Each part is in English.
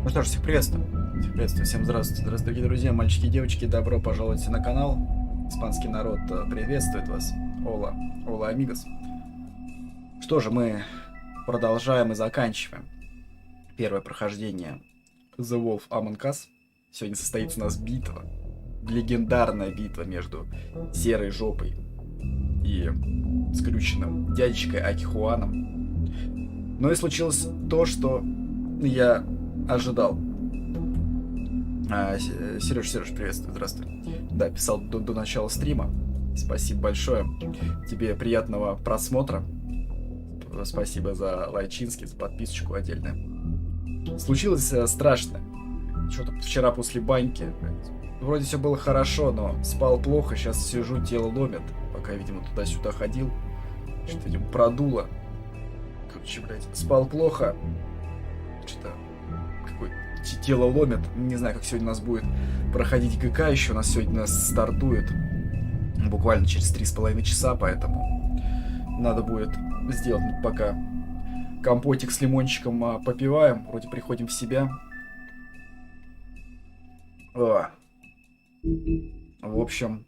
Ну что ж, всех приветствую. Всех приветствую, всем здравствуйте. Здравствуйте, дорогие друзья, мальчики и девочки. Добро пожаловать на канал. Испанский народ приветствует вас. Ола, ола, амигос. Что же, мы продолжаем и заканчиваем первое прохождение The Wolf Among Us. Сегодня состоится у нас битва. Легендарная битва между серой жопой и скрюченным дядечкой Аки Хуаном. Но и случилось то, что я ожидал. Сереж, приветствую, здравствуй. Да, писал до начала стрима. Спасибо большое. Тебе приятного просмотра. Спасибо за лайчинский, за подписочку отдельно. Случилось страшно. Что-то вчера после баньки. Вроде все было хорошо, но спал плохо. Сейчас сижу, тело ломит. Пока, видимо, туда-сюда ходил. Что-то, видимо, продуло. Короче, блядь, спал плохо. Что-то какое-то тело ломит. Не знаю, как сегодня у нас будет проходить ГК еще. У нас сегодня стартует буквально через 3,5 часа, поэтому надо будет сделать пока компотик с лимончиком попиваем. Вроде приходим в себя. В общем,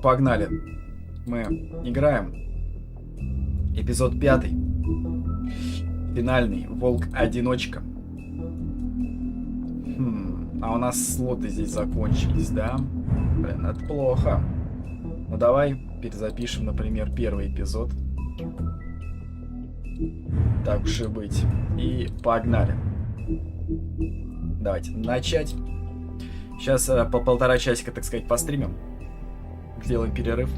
погнали. Мы играем. Эпизод 5. Финальный. Волк-одиночка. А у нас слоты здесь закончились, да? Блин, это плохо. Ну давай перезапишем, например, первый эпизод. Так уж и быть. И погнали. Давайте начать. Сейчас по полтора часика, так сказать, постримим. Сделаем перерыв.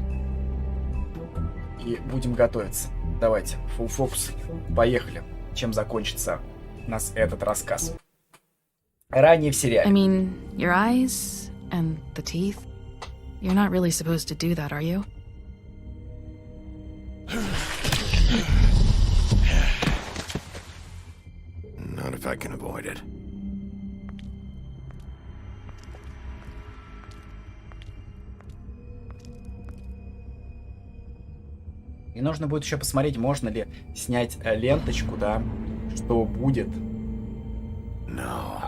И будем готовиться. Давайте, full фокус. Поехали. Чем закончится у нас этот рассказ? Ранее в сериале. I mean, your eyes and the teeth. You're not really supposed to do that, are you? Not if I can avoid it. И нужно будет еще посмотреть, можно ли снять ленточку, да, что будет.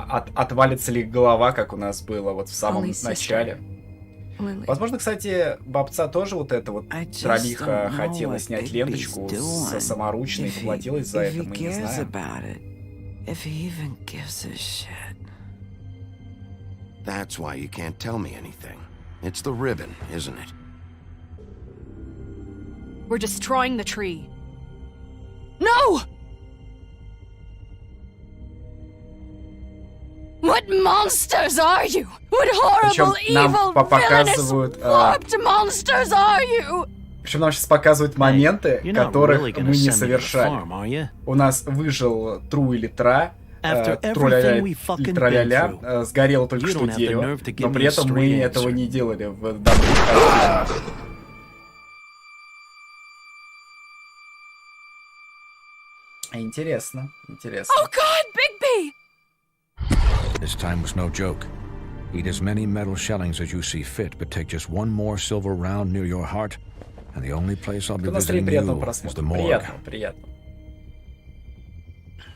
Отвалится ли голова, как у нас было вот в самом начале. Возможно, кстати, бабца тоже вот эта вот троллиха хотела снять ленточку со саморучной, поплатилась за это, мы не знаем. That's why you can't tell me anything. It's the ribbon, isn't it? We're destroying the tree. No! What monsters are you? What horrible, evil, villainous, warped monsters are you? Причем нам сейчас показывают моменты, которых мы не совершали. У нас выжил Тру или Тра, троля-ля, сгорело только что дерево, но при этом мы этого не делали в данном видео. Интересно, интересно. Oh God, Bigby! This time was no joke. Eat as many metal shellings as you see fit, but take just one more silver round near your heart, and the only place I'll be visiting you is the morgue. Приятно.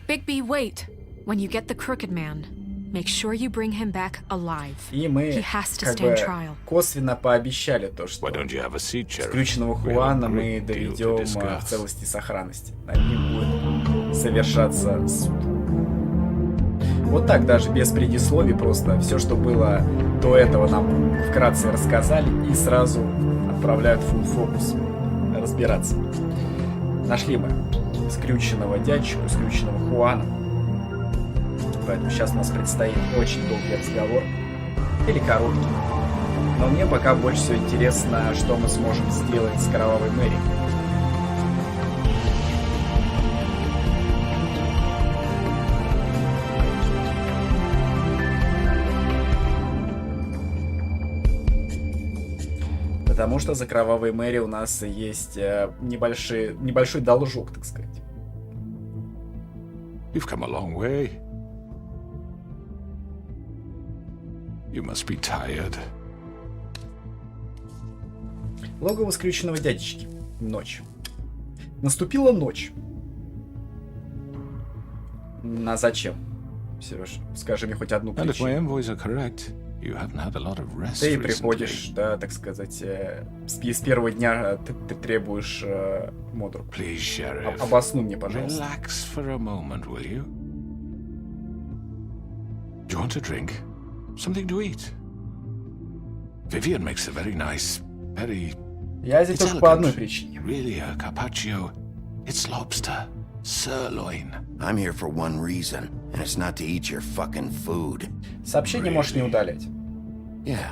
Bigby, wait. When you get the crooked man, make sure you bring him back alive. И мы He has to как stand бы trial. косвенно пообещали то, что скрюченного Хуана мы доведем в целости и сохранности. Над ним будет совершаться суд. Вот так даже, без предисловий, просто все, что было до этого, нам вкратце рассказали и сразу отправляют в full фокус разбираться. Нашли мы скрюченного дядечку, скрюченного Хуана. Поэтому сейчас у нас предстоит очень долгий разговор. Или короткий. Но мне пока больше всего интересно, что мы сможем сделать с Кровавой Мэри. Потому что за Кровавой Мэри у нас есть небольшой должок, так сказать. You've come a long way. You must be tired. Логово скрюченного дядечки. Ночь. Наступила ночь. А зачем? Сереж, скажи мне хоть одну причину. Ты приходишь, да, так сказать, с первого дня ты требуешь модуль. Обоснуй мне, пожалуйста. Relax for a moment, will you? Do you want a drink? Something to eat? Vivian makes a very nice, very... Я здесь только по одной причине. Really, a carpaccio. It's lobster. Sirloin. I'm here for one reason, and it's not to eat your fucking food. Сообщение можешь не удалять. Yeah.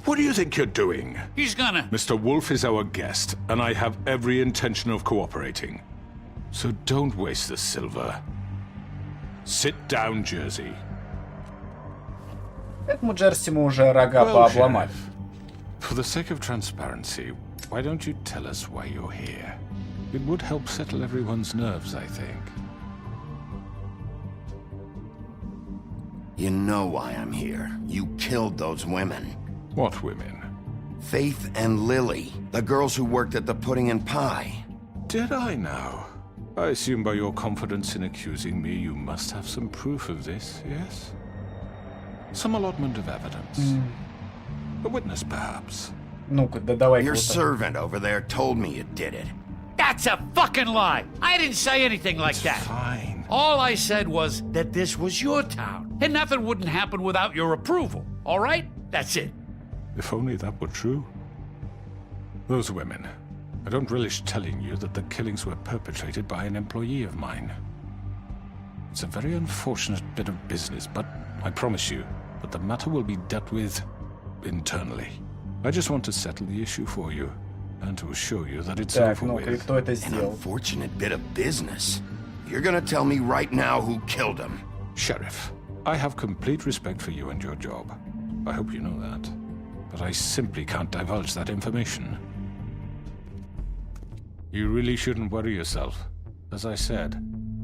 What do you think you're doing? He's gonna... Mr. Wolf is our guest, and I have every intention of cooperating. So don't waste the silver. Sit down, Jersey. Этому Джерси мы уже рога пообломали. For the sake of transparency, why don't you tell us why you're here? It would help settle everyone's nerves, I think. You know why I'm here. You killed those women. What women? Faith and Lily, the girls who worked at the Pudding and Pie. Did I now? I assume by your confidence in accusing me, you must have some proof of this, yes? Some allotment of evidence. A witness, perhaps. Ну-ка, да давай. Your servant over there told me you did it. That's a fucking lie! I didn't say anything like that. Fine. All I said was that this was your town, and nothing wouldn't happen without your approval, all right? That's it. If only that were true. Those women. I don't relish telling you that the killings were perpetrated by an employee of mine. It's a very unfortunate bit of business, but I promise you that the matter will be dealt with internally. I just want to settle the issue for you and to assure you that it's over with. An unfortunate bit of business. You're gonna tell me right now who killed him. Sheriff, I have complete respect for you and your job. I hope you know that. But I simply can't divulge that information. You really shouldn't worry yourself. As I said,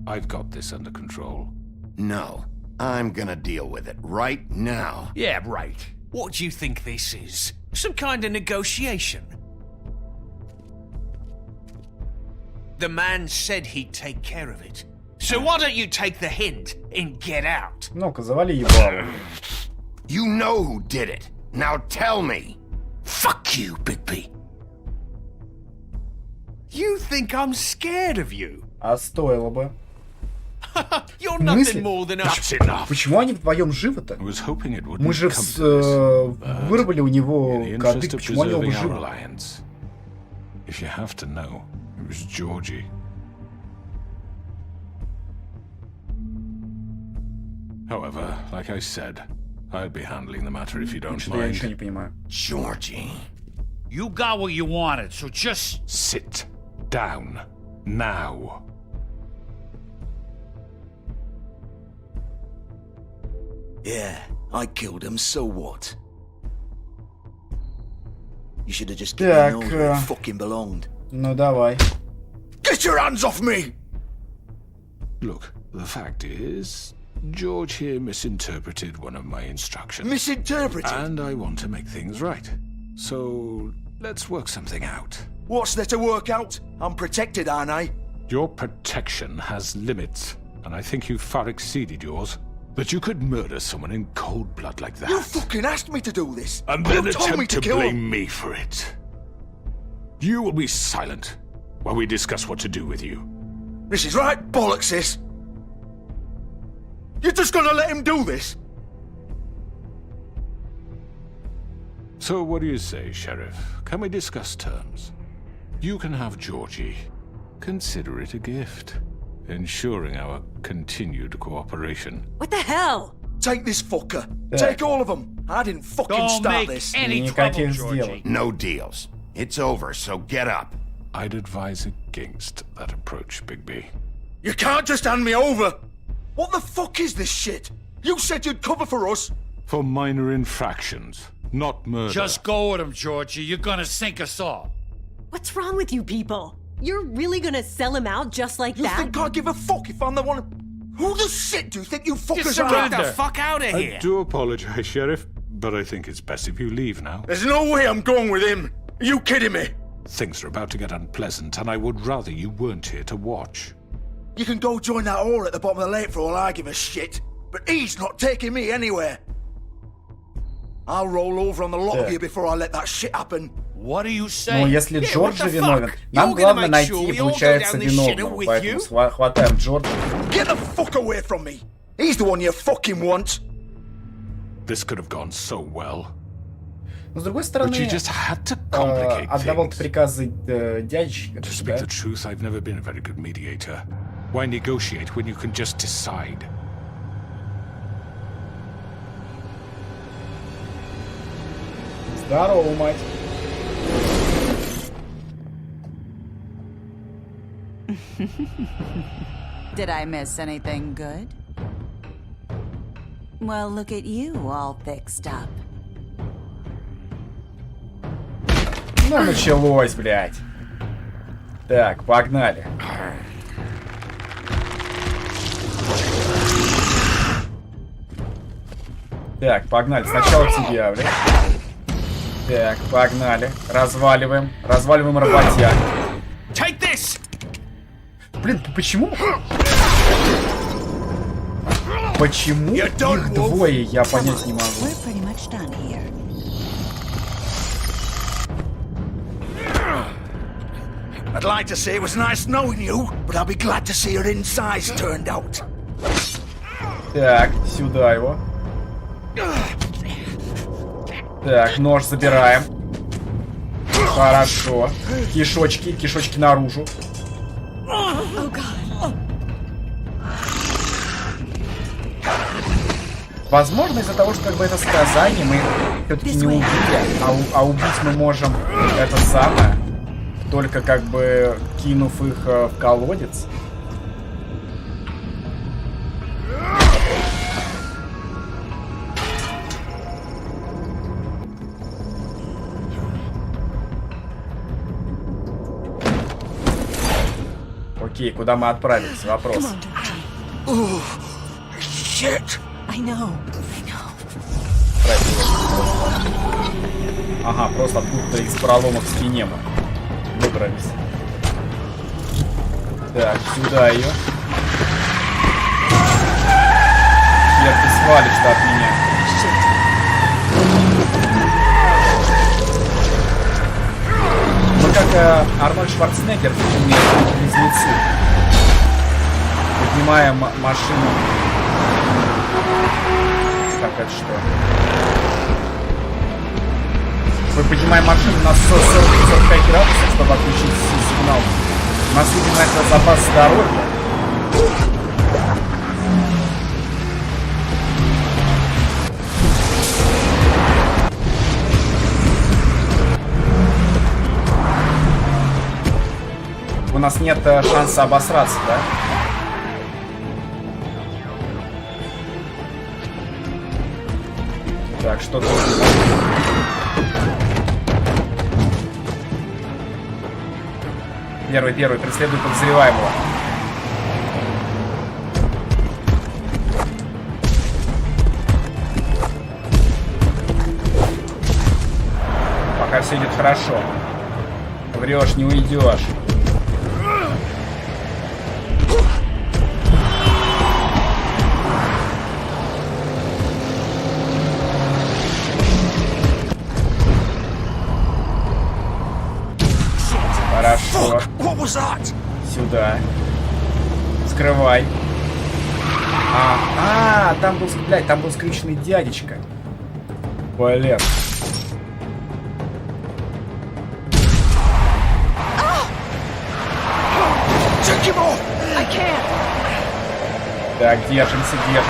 I've got this under control. No, I'm gonna deal with it right now. Yeah, right. What do you think this is? Some kind of negotiation? The man said he'd take care of it. So why don't you take the hint and get out? Ну-ка, завали ебало. You know who did it. Now tell me. Fuck you, Bigby. You think I'm scared of you? А стоило бы. You're nothing more than a... That's enough. Почему они вдвоем живы-то? I was hoping it wouldn't Мы же come to this, вырвали у него in the коды. interest of Почему они оба preserving our живы? alliance. If you have to know, it was Georgie. However, like I said, I'll be handling the matter if you don't Что-то я ничего не mind. понимаю. Georgie. You got what you wanted, so just... Sit down now. Yeah, I killed him, so what? You should have just given me all where it fucking belonged. Ну давай. Get your hands off me! Look, the fact is, George here misinterpreted one of my instructions. Misinterpreted? And I want to make things right. So, let's work something out. What's there to work out? I'm protected, aren't I? Your protection has limits, and I think you've far exceeded yours. That you could murder someone in cold blood like that. You fucking asked me to do this! And then You told me attempt to kill blame him. me for it. You will be silent while we discuss what to do with you. This is right bollocks, this! You're just gonna let him do this? So what do you say, Sheriff? Can we discuss terms? You can have Georgie. Consider it a gift, ensuring our continued cooperation. What the hell? Take this fucker. Take all of them. I didn't fucking Don't start make this. any Никаких trouble, Georgie. сделок. No deals. It's over, so get up. I'd advise against that approach, Bigby. You can't just hand me over! What the fuck is this shit? You said you'd cover for us! For minor infractions, not murder. Just go with him, Georgie. You're gonna sink us all. What's wrong with you people? You're really gonna sell him out just like You that? think I give a fuck if I'm the one... Who the shit do you think you fuckers are? surrender. Get the fuck out of I here! do apologize, Sheriff, but I think it's best if you leave now. There's no way I'm going with him! Are you kidding me? Things are about to get unpleasant, and I would rather you weren't here to watch. You can go join that whore at the bottom of the lake for all I give a shit, but he's not taking me anywhere. I'll roll over on the lot of you before I let that shit happen. What are you saying? Ну, если Джорджа виновен, нам главное найти, получается, виновного, поэтому хватаем Джорджа. Get the fuck away from me! He's the one you fucking want! This could have gone so well. Но с другой стороны, отдавал приказы дядечке. To speak the truth, I've never been a very good mediator. Why negotiate when you can just decide? Здорово, мать. Did I miss anything good? Well, look at you, all fixed up. Ну, началось, блядь. Так, погнали. Так, погнали. Сначала тебя, блядь. Так, погнали. Разваливаем. Разваливаем работяг. Блин, почему? Почему их двое, я понять не могу. I'd like to say it was nice knowing you, but I'll be glad to see your insides turned out. Так, сюда его. Так, нож забираем. Хорошо. Кишочки, кишочки наружу. Возможно, из-за того, что как бы это сказание, мы все-таки не убили, а убить мы можем это самое, только как бы кинув их в колодец. Окей, куда мы отправились? Вопрос. Ага, просто откуда-то из пролома в стене мы выбрались. Так, сюда ее. Хер, ты свалишь-то от меня. Мы как Арнольд Шварценеггер, близнецы. Поднимаем машину. Так, это что? Мы поднимаем машину на 45 градусов, чтобы отключить сигнал. У нас, видимо, это запас здоровья. У нас нет шанса обосраться, да? Так, что тут? Первый, преследуй подозреваемого. Пока все идет хорошо. Врешь, не уйдешь. Хорошо. Сюда. Скрывай. Там был, блядь, там был скрюченный дядечка. Блин. Так, держимся. Блин,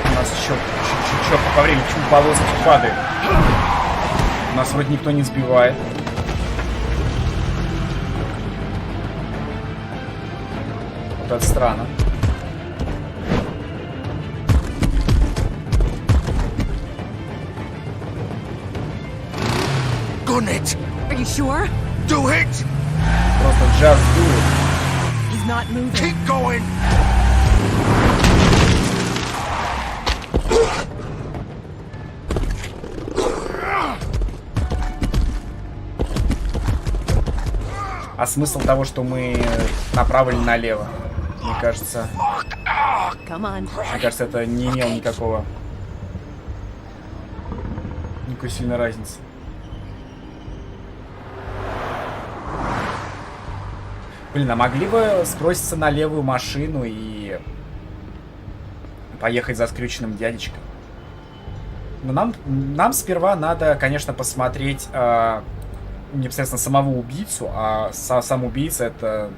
у нас еще чё по времени, почему полоски падает? У нас вроде никто не сбивает. Вот это странно. Gun it. Are you sure? Do it. Просто just do it. He's not moving. Keep going. А смысл того, что мы направо или налево? Мне кажется, это не имело никакой сильной разницы. Блин, а могли бы сброситься на левую машину и поехать за скрюченным дядечкой? Но нам сперва надо, конечно, посмотреть непосредственно самого убийцу, а сам убийца — это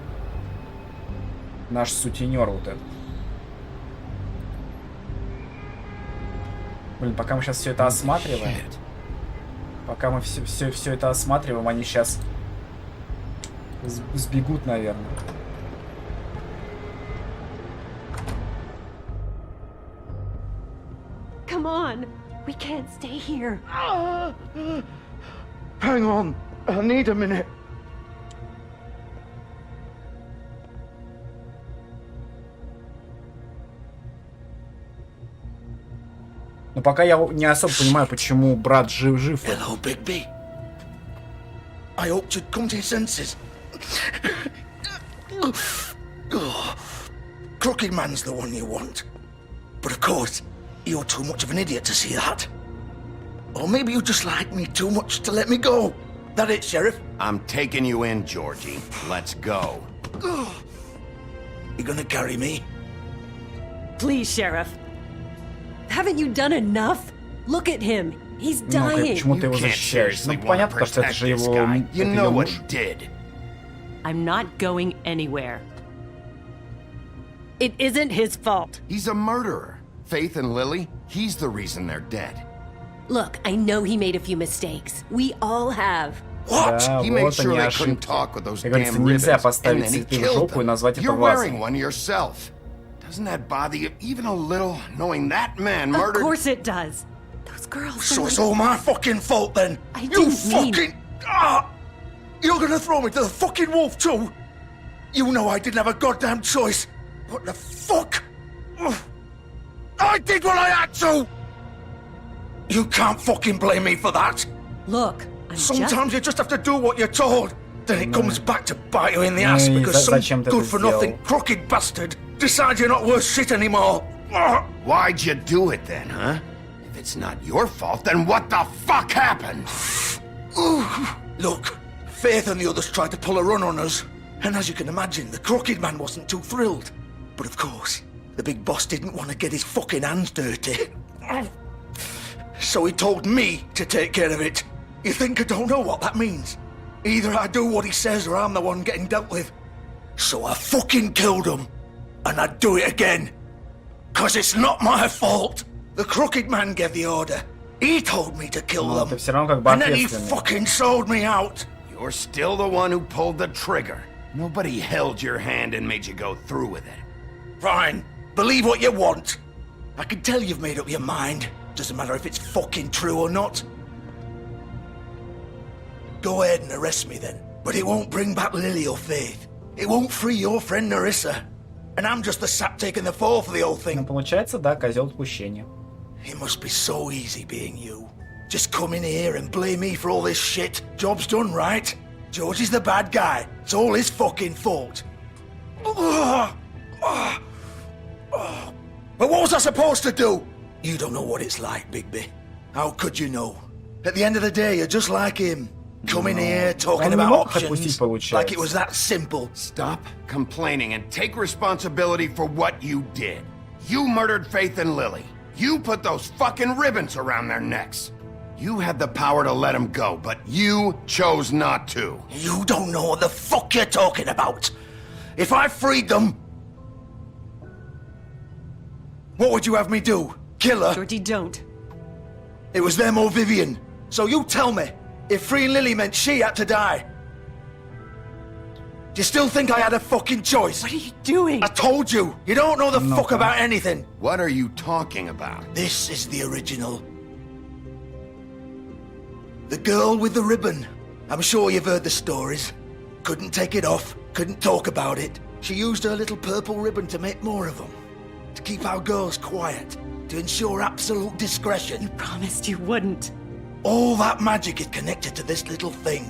наш сутенер вот этот. Блин, пока мы сейчас все это осматриваем, они сейчас сбегут, наверное. Come on, we can't stay here. Hang on, I need a minute. Но пока я не особо понимаю, почему брат жив. Hello, Bigby. I hoped you'd come to your senses. Crooked Man's the one you want. But of course, you're too much of an idiot to see that. Or maybe you just like me too much to let me go. That it, Sheriff? I'm taking you in, Georgie. Let's go. You gonna carry me? Please, Sheriff. Haven't you done enough? Look at him. He's dying. Почему ты его защищаешь? Ну, понятно, что это же его муж. I'm not going anywhere. It isn't his fault. He's a murderer. Faith and Lily, he's the reason they're dead. Look, I know he made a few mistakes. We all have. What? Да, He made вот sure они they couldn't ошибки. talk with those Как говорится, damn нельзя ribbons, and поставить then he цветы в killed жопу и them. назвать это You're вазой. wearing one yourself. Doesn't that bother you even a little, knowing that man Of murdered? course it does. Those girls. So it's all my fucking fault then? I You didn't mean- fucking... You're gonna throw me to the fucking wolf too? You know I didn't have a goddamn choice. What the fuck? I did what I had to! You can't fucking blame me for that. Look, I'm Sometimes you just have to do what you're told. Then it comes back to bite you in the ass because some good-for-nothing crooked bastard decides you're not worth shit anymore. Why'd you do it then, huh? If it's not your fault, then what the fuck happened? Look, Faith and the others tried to pull a run on us. And as you can imagine, the Crooked Man wasn't too thrilled. But of course, the big boss didn't want to get his fucking hands dirty. So he told me to take care of it. You think I don't know what that means? Either I do what he says or I'm the one getting dealt with. So I fucking killed him. And I'd do it again. 'Cause it's not my fault. The Crooked Man gave the order. He told me to kill them. And then he fucking sold me out. You're still the one who pulled the trigger. Nobody held your hand and made you go through with it. Fine. Believe what you want. I can tell you've made up your mind. Doesn't matter if it's fucking true or not. Go ahead and arrest me then. But it won't bring back Lily or Faith. It won't free your friend Narissa. And I'm just the sap taking the fall for the whole thing. Ну, получается, да, козел отпущения. It must be so easy being you. Just come in here and blame me for all this shit. Job's done, right? George is the bad guy. It's all his fucking fault. But what was I supposed to do? You don't know what it's like, Bigby. How could you know? At the end of the day, you're just like him. Coming here, talking about options, like it was that simple. Stop complaining and take responsibility for what you did. You murdered Faith and Lily. You put those fucking ribbons around their necks. You had the power to let them go, but you chose not to. You don't know what the fuck you're talking about. If I freed them... What would you have me do? Kill her? Georgie, don't. It was them or Vivian. So you tell me, if freeing Lily meant she had to die, do you still think I had a fucking choice? What are you doing? I told you, you don't know the fuck about anything. What are you talking about? This is the original. The girl with the ribbon. I'm sure you've heard the stories. Couldn't take it off, couldn't talk about it. She used her little purple ribbon to make more of them. To keep our girls quiet. To ensure absolute discretion. You promised you wouldn't. All that magic is connected to this little thing.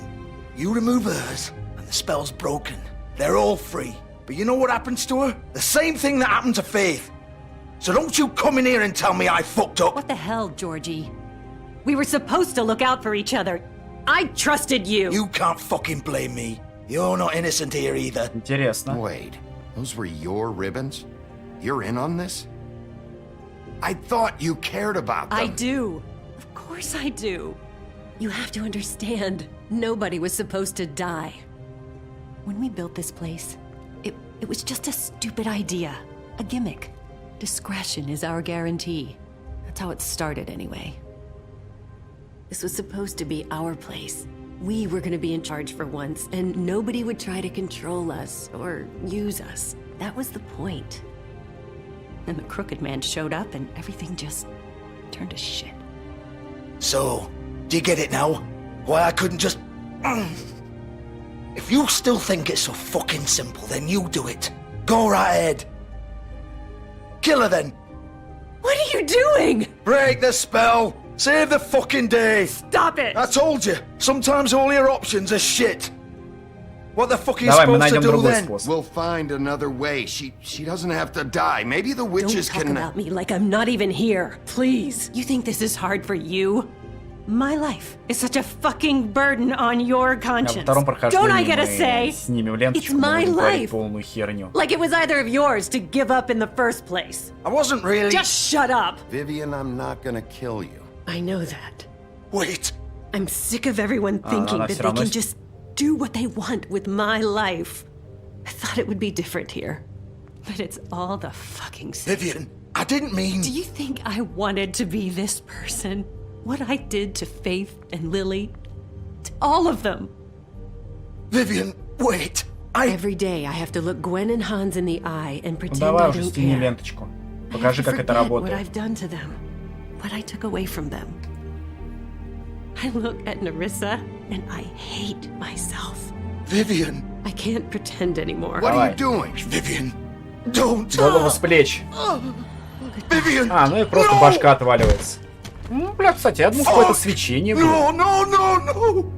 You remove hers, and the spell's broken. They're all free. But you know what happens to her? The same thing that happened to Faith. So don't you come in here and tell me I fucked up. What the hell, Georgie? We were supposed to look out for each other. I trusted you. You can't fucking blame me. You're not innocent here either. Интересно. Wait, those were your ribbons? You're in on this? I thought you cared about them. I do. Of course I do. You have to understand, nobody was supposed to die. When we built this place, it was just a stupid idea, a gimmick. Discretion is our guarantee. That's how it started anyway. This was supposed to be our place. We were gonna be in charge for once, and nobody would try to control us or use us. That was the point. Then the crooked man showed up and everything just turned to shit. So, do you get it now? Why I couldn't just... If you still think it's so fucking simple, then you do it. Go right ahead. Kill her then. What are you doing? Break the spell. Save the fucking day. Stop it. I told you. Sometimes all your options are shit. What the fuck are you supposed to do then? We'll find another way. She doesn't have to die. Maybe the witches Don't talk about me like I'm not even here. Please. You think this is hard for you? My life is such a fucking burden on your conscience. Don't I get a say? It's my life. Like it was either of yours to give up in the first place. I wasn't really. Just shut up. Vivian, I'm not gonna kill you. I know that. Wait. I'm sick of everyone thinking that they can just do what they want with my life. I thought it would be different here. But it's all the fucking same. Vivian, I didn't mean... Do you think I wanted to be this person? What I did to Faith and Lily? To all of them. Vivian, wait. Every day I have to look Gwen and Hans in the eye and pretend I don't care. ленточку. Покажи, как это работает. What I've done to them. What I took away from them. I look at Nerissa and I hate myself. Vivian. I can't pretend anymore. What are you doing? Vivian, don't. Голову с плеч. Vivian. Ну и просто башка отваливается. Ну, бля, кстати, я думал, какое-то свечение будет. No.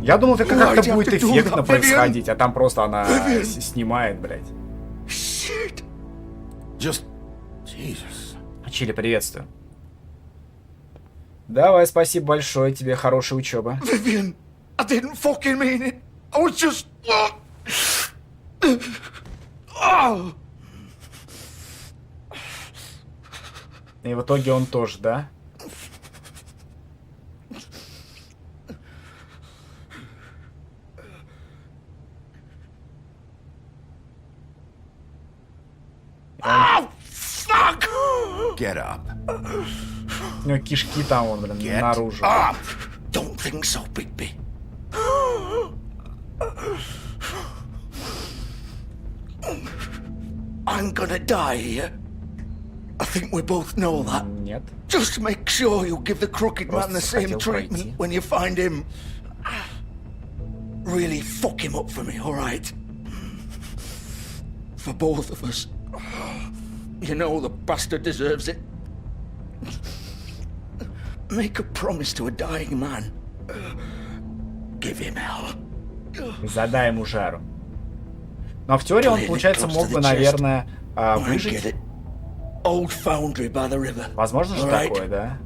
Я думал, это как-то будет эффектно происходить, а там просто она снимает, блядь. Shit. Just... Jesus. Чили, приветствую. Давай, спасибо большое, тебе хорошей учебы. Vivian, I didn't fucking mean it. I was just... И в итоге он тоже, да? Fuck! Get up. У него кишки там, вон, блин, наружу. Don't think so, Bigby. I'm gonna die here. I think we both know that. Нет. Just make sure you give the crooked man the same treatment when you find him. Really fuck him up for me, alright? For both of us. You know the bastard deserves it. Make a promise to a dying man. Give him hell. Задай ему жару. Но в теории он, получается, мог бы, наверное, выжить. Возможно же такое, да?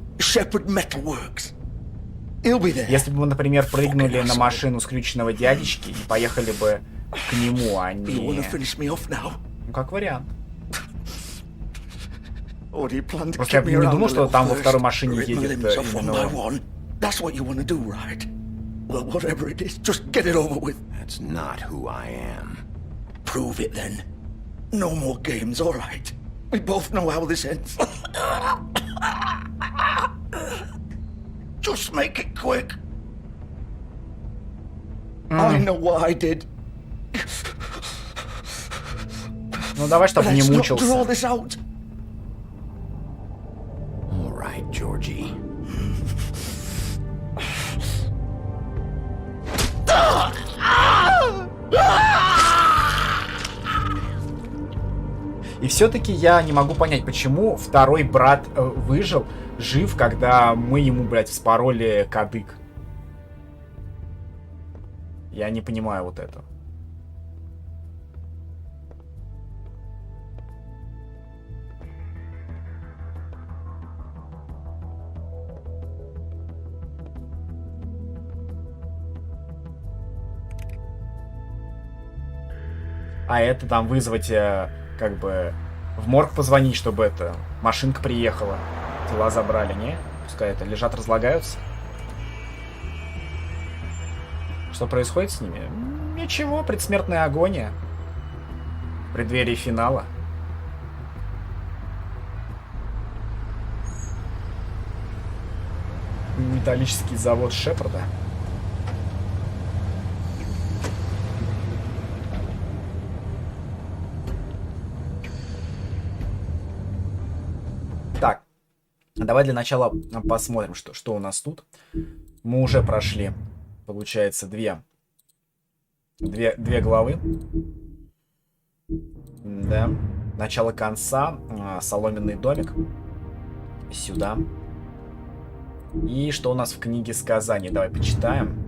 Если бы мы, например, прыгнули на машину скрюченного дядечки и поехали бы к нему, а не... Ну, как вариант. Просто я бы не думал, что там во второй машине едет именно он. Well, whatever it is, just get it over with. That's not who I am. Prove it then. No more games, all right? We both know how this ends. Just make it quick. I know what I did. Ну давай, чтобы не мучился. Draw this out. All right, Georgie. И все-таки я не могу понять, почему второй брат выжил, жив, когда мы ему, блядь, вспороли кадык. Я не понимаю вот это. А это там вызвать, как бы, в морг позвонить, чтобы это, машинка приехала, тела забрали, не? Пускай это лежат, разлагаются. Что происходит с ними? Ничего, предсмертная агония. В преддверии финала. Металлический завод Шепарда. Так, давай для начала посмотрим, что у нас тут. Мы уже прошли, получается, две главы. Да. Начало конца, соломенный домик. Сюда. И что у нас в книге сказаний? Давай почитаем.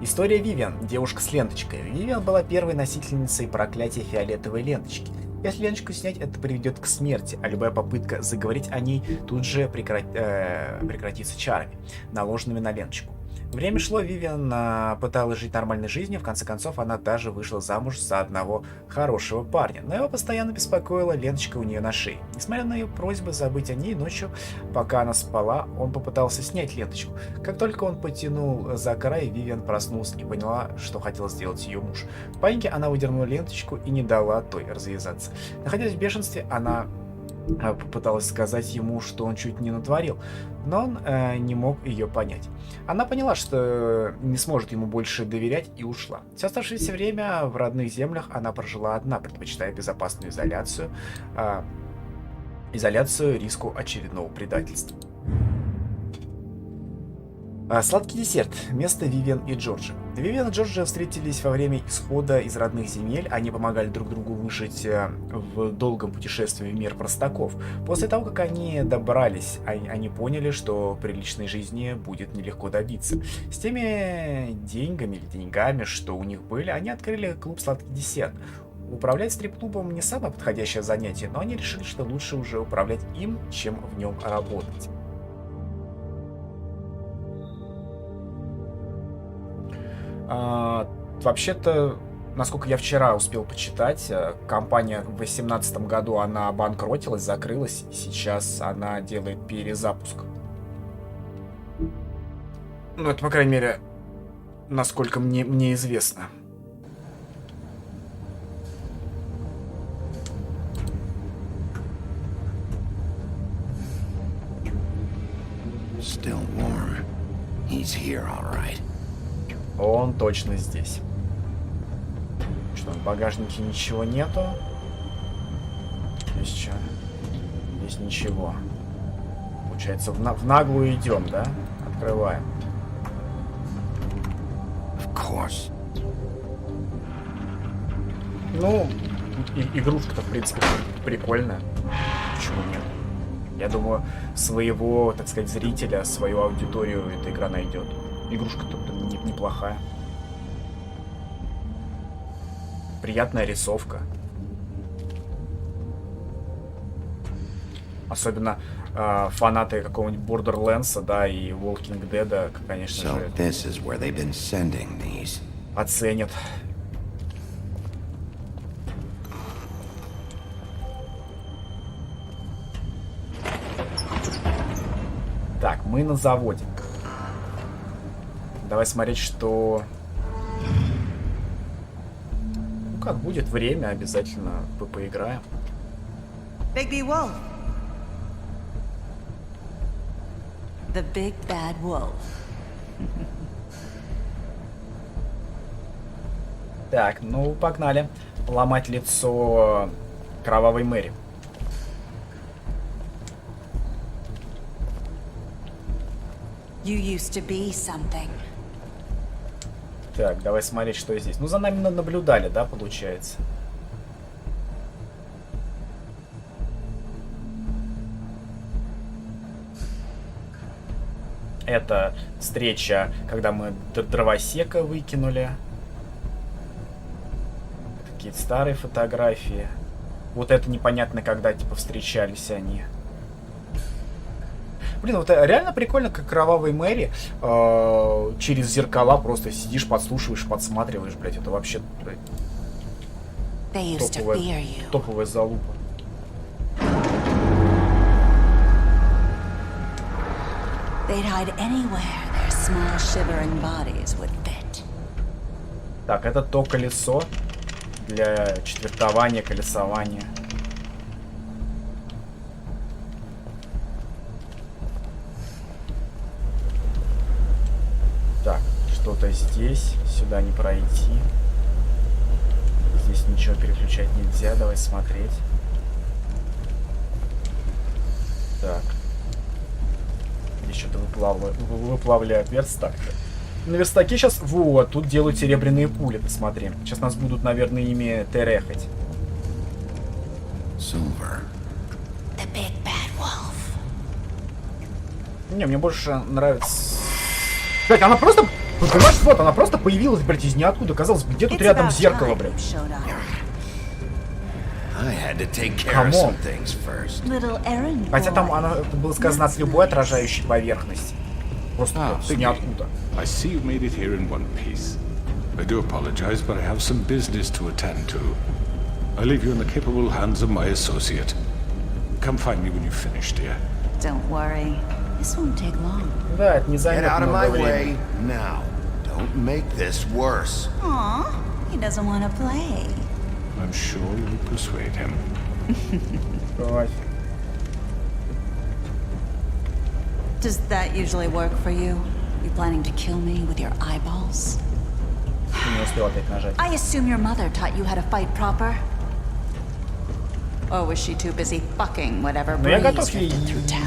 История Вивиан. Девушка с ленточкой. Вивиан была первой носительницей проклятия фиолетовой ленточки. Если ленточку снять, это приведет к смерти, а любая попытка заговорить о ней тут же прекратится чарами, наложенными на ленточку. Время шло, Вивиан пыталась жить нормальной жизнью, в конце концов она даже вышла замуж за одного хорошего парня, но его постоянно беспокоила ленточка у нее на шее. Несмотря на ее просьбы забыть о ней, ночью, пока она спала, он попытался снять ленточку. Как только он потянул за край, Вивиан проснулась и поняла, что хотел сделать ее муж. В панике она выдернула ленточку и не дала той развязаться. Находясь в бешенстве, она попыталась сказать ему, что он чуть не натворил, но он не мог ее понять. Она поняла, что не сможет ему больше доверять, и ушла. Все оставшееся время в родных землях она прожила одна, предпочитая безопасную изоляцию риску очередного предательства. Сладкий десерт. Место Вивиан и Джорджа. Вивиан и Джорджа встретились во время исхода из родных земель. Они помогали друг другу выжить в долгом путешествии в мир простаков. После того, как они добрались, они поняли, что приличной жизни будет нелегко добиться. С теми деньгами, что у них были, они открыли клуб «Сладкий десерт». Управлять стрип-клубом не самое подходящее занятие, но они решили, что лучше уже управлять им, чем в нем работать. Вообще-то, насколько я вчера успел почитать, компания в 2018 году она обанкротилась, закрылась, и сейчас она делает перезапуск. Ну, это, по крайней мере, насколько мне известно. Still warm. He's here, all right. Он точно здесь. Что, в багажнике ничего нету? Здесь что? Здесь ничего. Получается, в наглую идем, да? Открываем. Of course. Ну, игрушка-то, в принципе, прикольная. Почему нет? Я думаю, своего, так сказать, зрителя, свою аудиторию эта игра найдет. Игрушка-то неплохая. Приятная рисовка. Особенно фанаты какого-нибудь Borderlands, да, и Walking Dead, конечно же, оценят. Так, мы на заводе. Давай смотреть, что... Ну, как будет время, обязательно поиграем. Big Wolf. The Big Bad Wolf. Так, ну, погнали. Ломать лицо Кровавой Мэри. You used to be something. Так, давай смотреть, что здесь. Ну, за нами наблюдали, да, получается? Это встреча, когда мы дровосека выкинули. Какие-то старые фотографии. Вот это непонятно, когда, типа, встречались они. Блин, вот реально прикольно, как Кровавый Мэри через зеркала просто сидишь, подслушиваешь, подсматриваешь, блядь. Это вообще, блядь, топовая залупа. Так, это то колесо для четвертования, колесования. Так, что-то здесь, сюда не пройти. Здесь ничего переключать нельзя, давай смотреть. Так. Здесь что-то выплавляют верстак. На верстаке сейчас, вот, тут делают серебряные пули, посмотри. Сейчас нас будут, наверное, ими терехать. Не, мне больше нравится... Блять, она просто... Понимаешь, вот, она просто появилась, блядь, из ниоткуда. Казалось бы, где тут рядом зеркало, блядь? Камон. Хотя там она, было сказано, от любой отражающей поверхности. Просто с ниоткуда. I see you made it here in one piece. I do apologize, but I have some business to attend to. I leave you in the capable hands of my associate. Come find me when you finish, dear. Don't worry. This won't take long. Да, это не займет много времени. Now, don't make this worse. Aw, he doesn't want to play. I'm sure you'll persuade him. Давай. Does that usually work for you? You planning to kill me with your eyeballs? Не успел опять нажать. I assume your mother taught you how to fight proper? Or was she too busy fucking whatever Но я breeze готов ей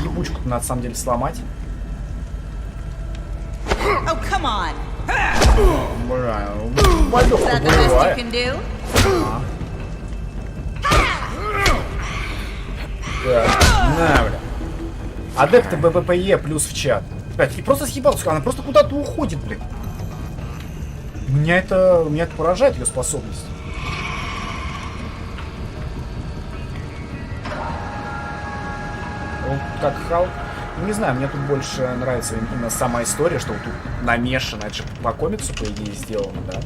ебучку на самом деле сломать. Oh, come on! Бля, Is that the best you can do? На, бля. Адепты ББПЕ плюс в чат. Блядь, и просто съебался, она просто куда-то уходит, блядь. Меня это поражает, ее способность. Вот как Халк. Не знаю, мне тут больше нравится именно сама история, что вот тут намешано. Это же по комиксу, по идее, сделано, да?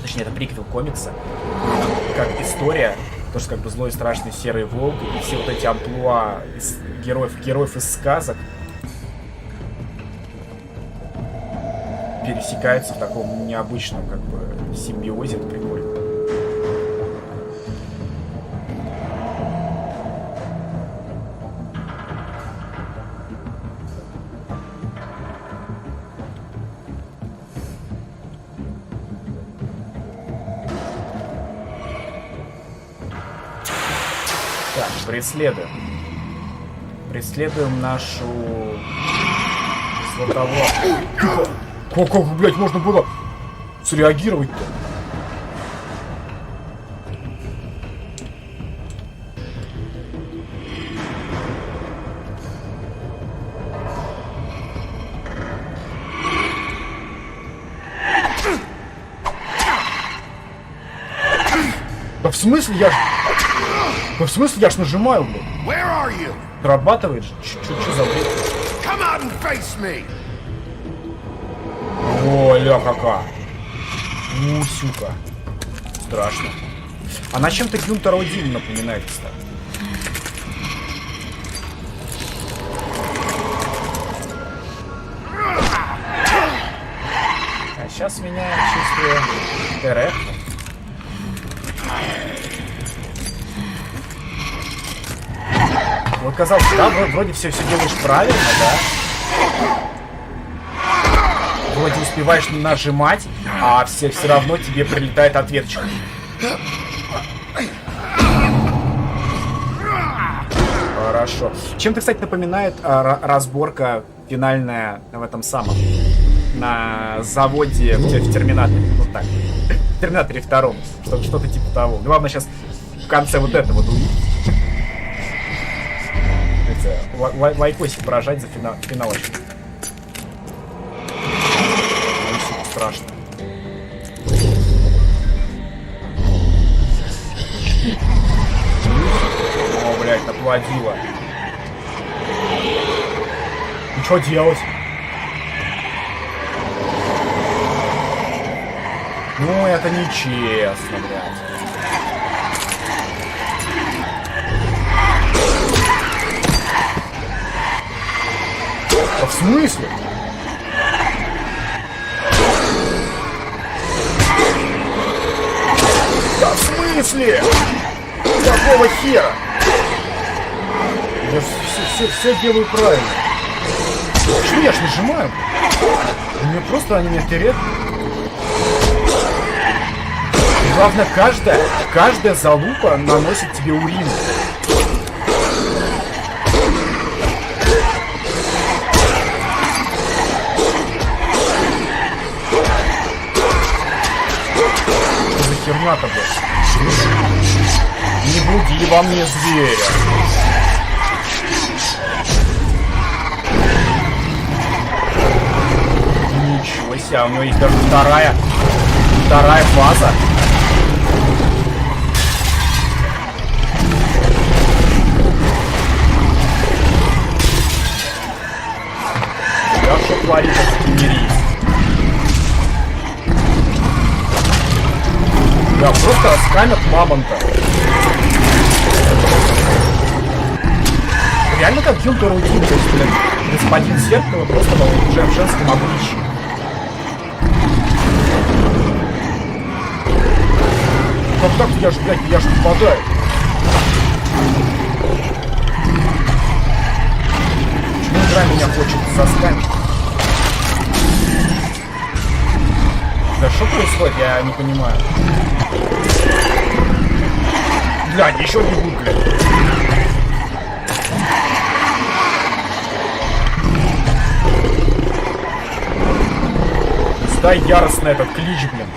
Точнее, это приквел комикса. Как история, то, что как бы злой и страшный серый волк, и все вот эти амплуа героев из сказок пересекаются в таком необычном как бы симбиозе. Это прикольно. Так, преследуем. Преследуем нашу златовласую. Как, блядь, можно было среагировать-то? Да в смысле я ж... Да в смысле я ж нажимаю, блядь? Срабатывает же? Чё за бред? О, ля кака. Ну, сука. Страшно. Она чем-то Гюнтера Одина напоминает, кстати. А сейчас меняем чувство ТРФ. Вот казалось, да, вроде все делаешь правильно, да? Вроде успеваешь нажимать, а все равно тебе прилетает ответочка. Хорошо. Чем-то, кстати, напоминает разборка финальная в этом самом. На заводе в Терминаторе. Вот так. В Терминаторе 2. Что-то типа того. Главное сейчас в конце вот это вот увидеть. Лайкосик поражать за финалочку. страшно. О, блядь, наплодило. Ну что делать? Ну, это нечестно, блядь. А в смысле? Да в смысле? Какого хера? Я все делаю правильно. Почему я ж нажимаю? Мне просто они меня теряют. Главное, каждая залупа наносит тебе урин. Что за херня-то, блядь? Не буди во мне зверя. Ничего себе, у него есть даже вторая фаза. Да что творит этот кемерийц? Да, просто скамят мамонта. Реально как Гилтер Удин, то есть, блин, господин Зеркало просто уже в женском обличии. Как так? Я ж попадаю. Почему игра меня хочет заскамить? Да что происходит? Я не понимаю. Блядь, еще не будет, блядь. Сдай яростно этот клич, блин.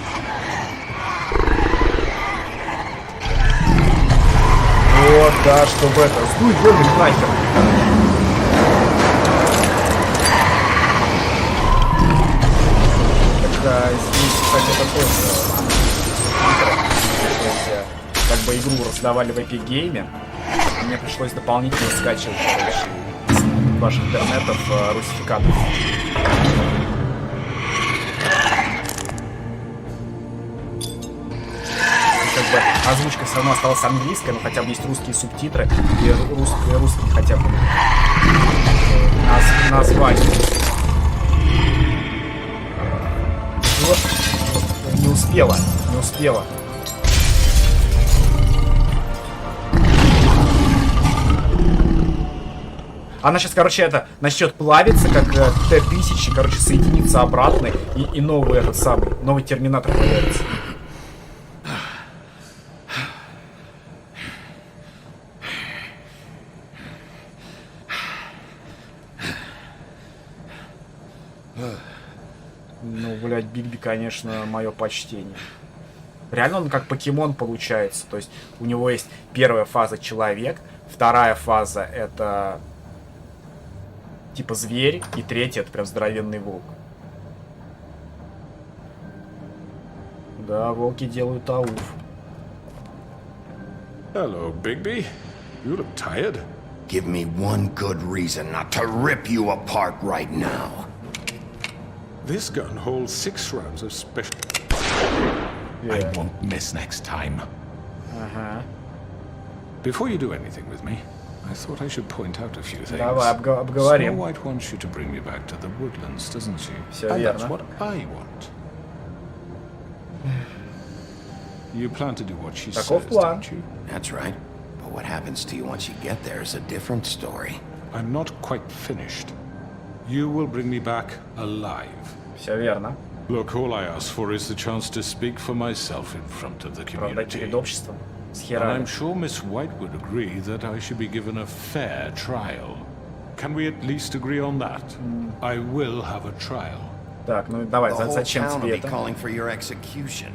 Вот, да, чтобы это... Сдуй домик нахер. Так, здесь, кстати, это тоже... Как бы игру раздавали в Epic Game. Мне пришлось дополнительно скачивать, короче, из ваших интернетов русификатор. Как бы озвучка все равно осталась английская, но хотя бы есть русские субтитры и русские хотя бы названия. Вот, не успела. Она сейчас, короче, это начнет плавиться, как Т-1000, короче, соединится обратно, и новый этот самый, новый терминатор появится. Ну, блядь, Бигби, конечно, мое почтение. Реально он как покемон получается. То есть у него есть первая фаза человек, вторая фаза это типа зверь, и третья это прям здоровенный волк. Да, волки делают ауф. Hello, Bigby. You look tired. Give me one good reason not to rip you apart right now. This gun holds 6 rounds of special... I won't miss next time. Before you do anything with me, I thought I should point out a few things. Давай, обговорим. Snow White wants you to bring me back to the woodlands, doesn't she? Все and верно. That's what I want. You plan to do what she says, don't you? That's right. But what happens to you once you get there is a different story. I'm not quite finished. You will bring me back alive. Все верно. Look, all I ask for is the chance to speak for myself in front of the community. Перед обществом. And I'm sure Miss White would agree that I should be given a fair trial. Can we at least agree on that? I will have a trial. Так, ну давай, зачем тебе это? Calling for your execution.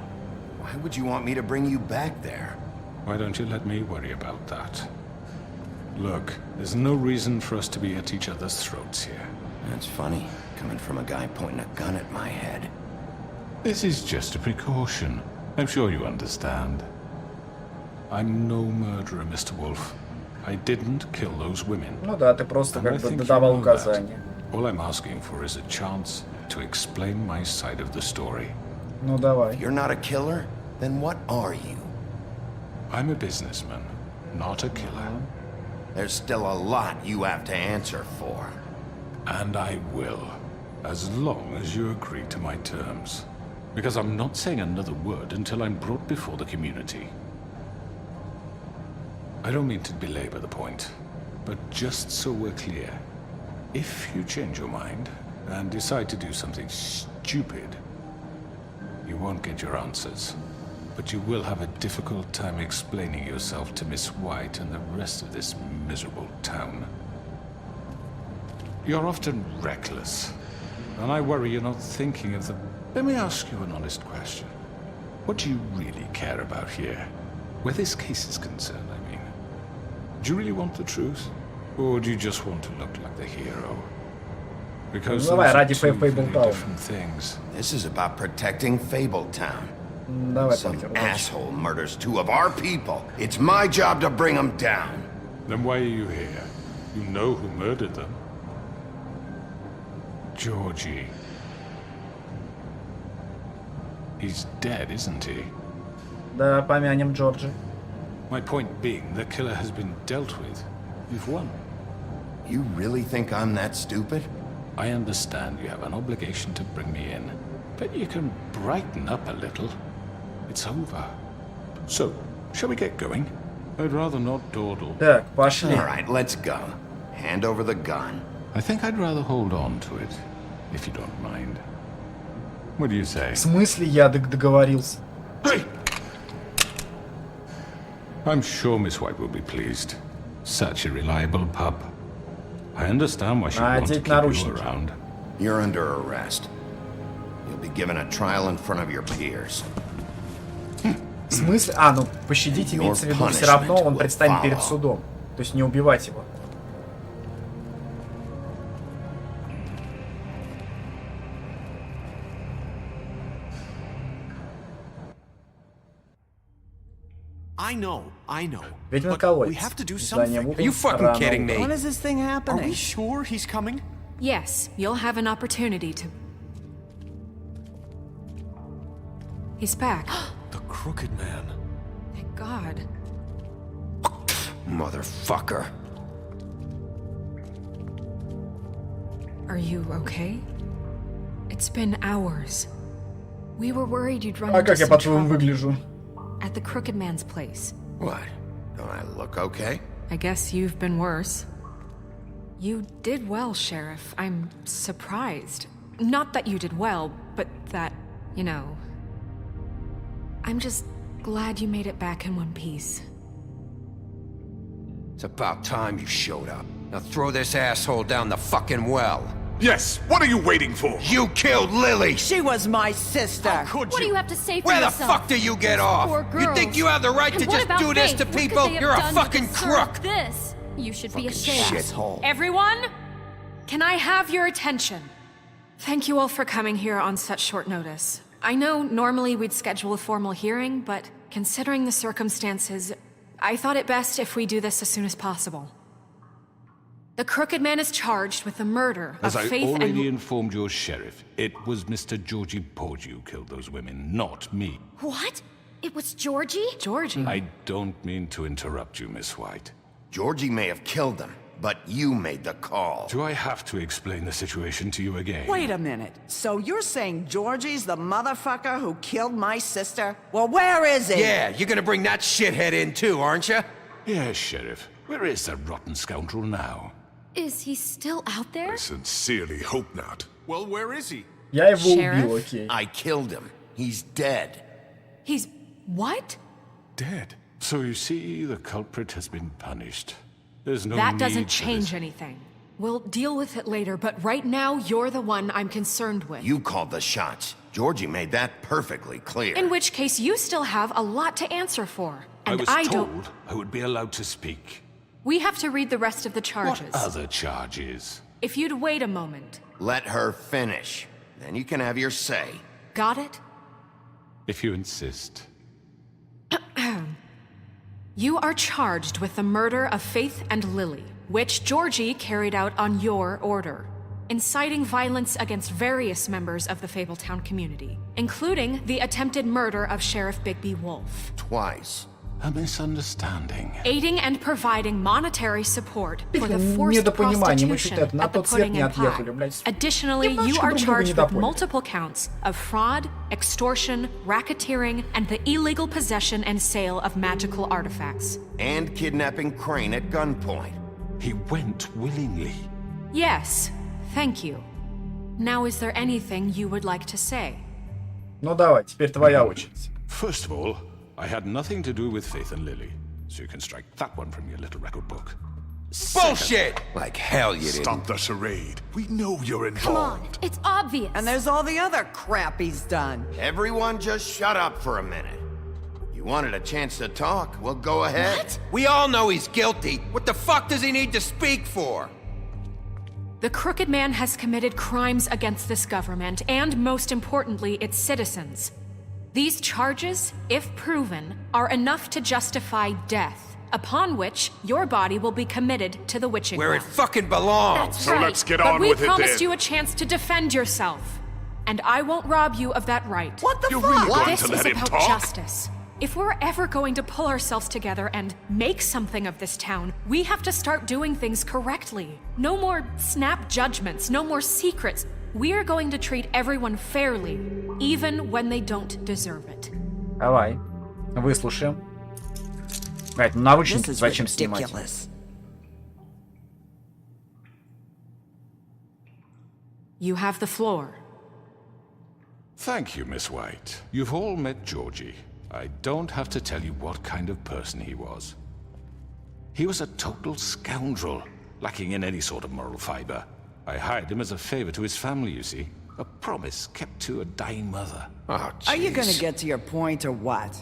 Why would you want me to bring you back there? Why don't you let me worry about that? Look, there's no reason for us to be at each other's throats here. That's funny, coming from a guy pointing a gun at my head. This is just a precaution. I'm sure you understand. I'm no murderer, Mr. Wolf. I didn't kill those women. Ну да, ты просто как бы давал указания. All I'm asking for is a chance to explain my side of the story. Ну давай. If you're not a killer, then what are you? I'm a businessman, not a killer. There's still a lot you have to answer for. And I will, as long as you agree to my terms. Because I'm not saying another word until I'm brought before the community. I don't mean to belabor the point, but just so we're clear, if you change your mind and decide to do something stupid, you won't get your answers, but you will have a difficult time explaining yourself to Miss White and the rest of this miserable town. You're often reckless, and I worry you're not thinking of the... Let me ask you an honest question. What do you really care about here? Where this case is concerned, I mean. Do you really want the truth? Or do you just want to look like the hero? Because those are two very different things. This is about protecting Fabletown. Some Some asshole murders two of our people. It's my job to bring them down. Then why are you here? You know who murdered them. Georgie. He's dead, isn't he? Да, помянем Джорджи. My point being, the killer has been dealt with. You've won. You really think I'm that stupid? I understand you have an obligation to bring me in, but you can brighten up a little. It's over. So, shall we get going? I'd rather not dawdle. Так, пошли. All right, let's go. Hand over the gun. I think I'd rather hold on to it, if you don't mind. What do you say? В смысле я договорился? Hey! I'm sure Miss White will be pleased. Such a reliable pup. I understand why she wants to keep you around. You're under arrest. You'll be given a trial in front of your peers. В смысле? А, ну пощадить имеется в виду, все равно он предстанет перед судом. То есть не убивать его. I know. Ведьмин But we колодец. have to do Здание something. в углу, Are you fucking рано kidding утром. me? When is this thing Are happening? we sure he's coming? Yes, you'll have an opportunity to... He's back. The Crooked Man. Thank God. Motherfucker. Are you okay? It's been hours. We were worried you'd run А into как я some по-твоему trouble выгляжу? at the Crooked Man's place. What? Don't I look okay? I guess you've been worse. You did well, Sheriff. I'm surprised. Not that you did well, but that, you know... I'm just glad you made it back in one piece. It's about time you showed up. Now throw this asshole down the fucking well. Yes, what are you waiting for? You killed Lily! She was my sister. Could What do you have to say for Where the yourself? fuck do you get off? Poor You think girls. you have the right And to what just about do this Faith? to What could people? they have You're a done to fucking deserve crook! This. You should be ashamed. Shithole. Everyone, can I have your attention? Thank you all for coming here on such short notice. I know normally we'd schedule a formal hearing, but considering the circumstances, I thought it best if we do this as soon as possible. The Crooked Man is charged with the murder As of I Faith already and... informed your sheriff, it was Mr. Georgie Porgy who killed those women, not me. What? It was Georgie? Georgie? I don't mean to interrupt you, Miss White. Georgie may have killed them, but you made the call. Do I have to explain the situation to you again? Wait a minute. So you're saying Georgie's the motherfucker who killed my sister? Well, where is he? Yeah, you're gonna bring that shithead in too, aren't you? Yes, Sheriff. Where is that rotten scoundrel now? Is he still out there? I sincerely hope not. Well, where is he? Я его Sheriff? убил, окей. I killed him. He's dead. He's... what? Dead. So you see, the culprit has been punished. There's no That need doesn't for change this. anything. We'll deal with it later, but right now, you're the one I'm concerned with. You called the shots. Georgie made that perfectly clear. In which case, you still have a lot to answer for. I And was don't... told I would be allowed to speak. We have to read the rest of the charges. What other charges? If you'd wait a moment. Let her finish. Then you can have your say. Got it? If you insist. You are charged with the murder of Faith and Lily, which Georgie carried out on your order, inciting violence against various members of the Fabletown community, including the attempted murder of Sheriff Bigby Wolf. Twice. A misunderstanding. Aiding and providing monetary support for the forced prostitution at the Pudding and Pie. Additionally, you are charged with multiple counts of fraud, extortion, racketeering, and the illegal possession and sale of magical artifacts. And kidnapping Crane at gunpoint. He went willingly. Yes, thank you. Now, is there anything you would like to say? Ну давай, теперь твоя очередь. First of all, I had nothing to do with Faith and Lily, so you can strike that one from your little record book. Bullshit! Like hell you didn't. Stop the charade. We know you're involved. Come on, it's obvious. And there's all the other crap he's done. Everyone just shut up for a minute. You wanted a chance to talk? Well, go ahead. What? We all know he's guilty. What the fuck does he need to speak for? The Crooked Man has committed crimes against this government and, most importantly, its citizens. These charges, if proven, are enough to justify death, upon which your body will be committed to the witching Where well. it fucking belongs. That's So right. let's get on with it But we promised then. you a chance to defend yourself, and I won't rob you of that right. What the You're fuck? really going This to is let him about talk? justice. If we're ever going to pull ourselves together and make something of this town, we have to start doing things correctly. No more snap judgments, no more secrets. We are going to treat everyone fairly, even when they don't deserve it. Давай, выслушаем. Блять, ну наручники This is зачем снимать? ridiculous. You have the floor. Thank you, Miss White. You've all met Georgie. I don't have to tell you what kind of person he was. He was a total scoundrel, lacking in any sort of moral fiber. I hired him as a favor to his family, you see. A promise kept to a dying mother. Oh, Are you gonna get to your point or what?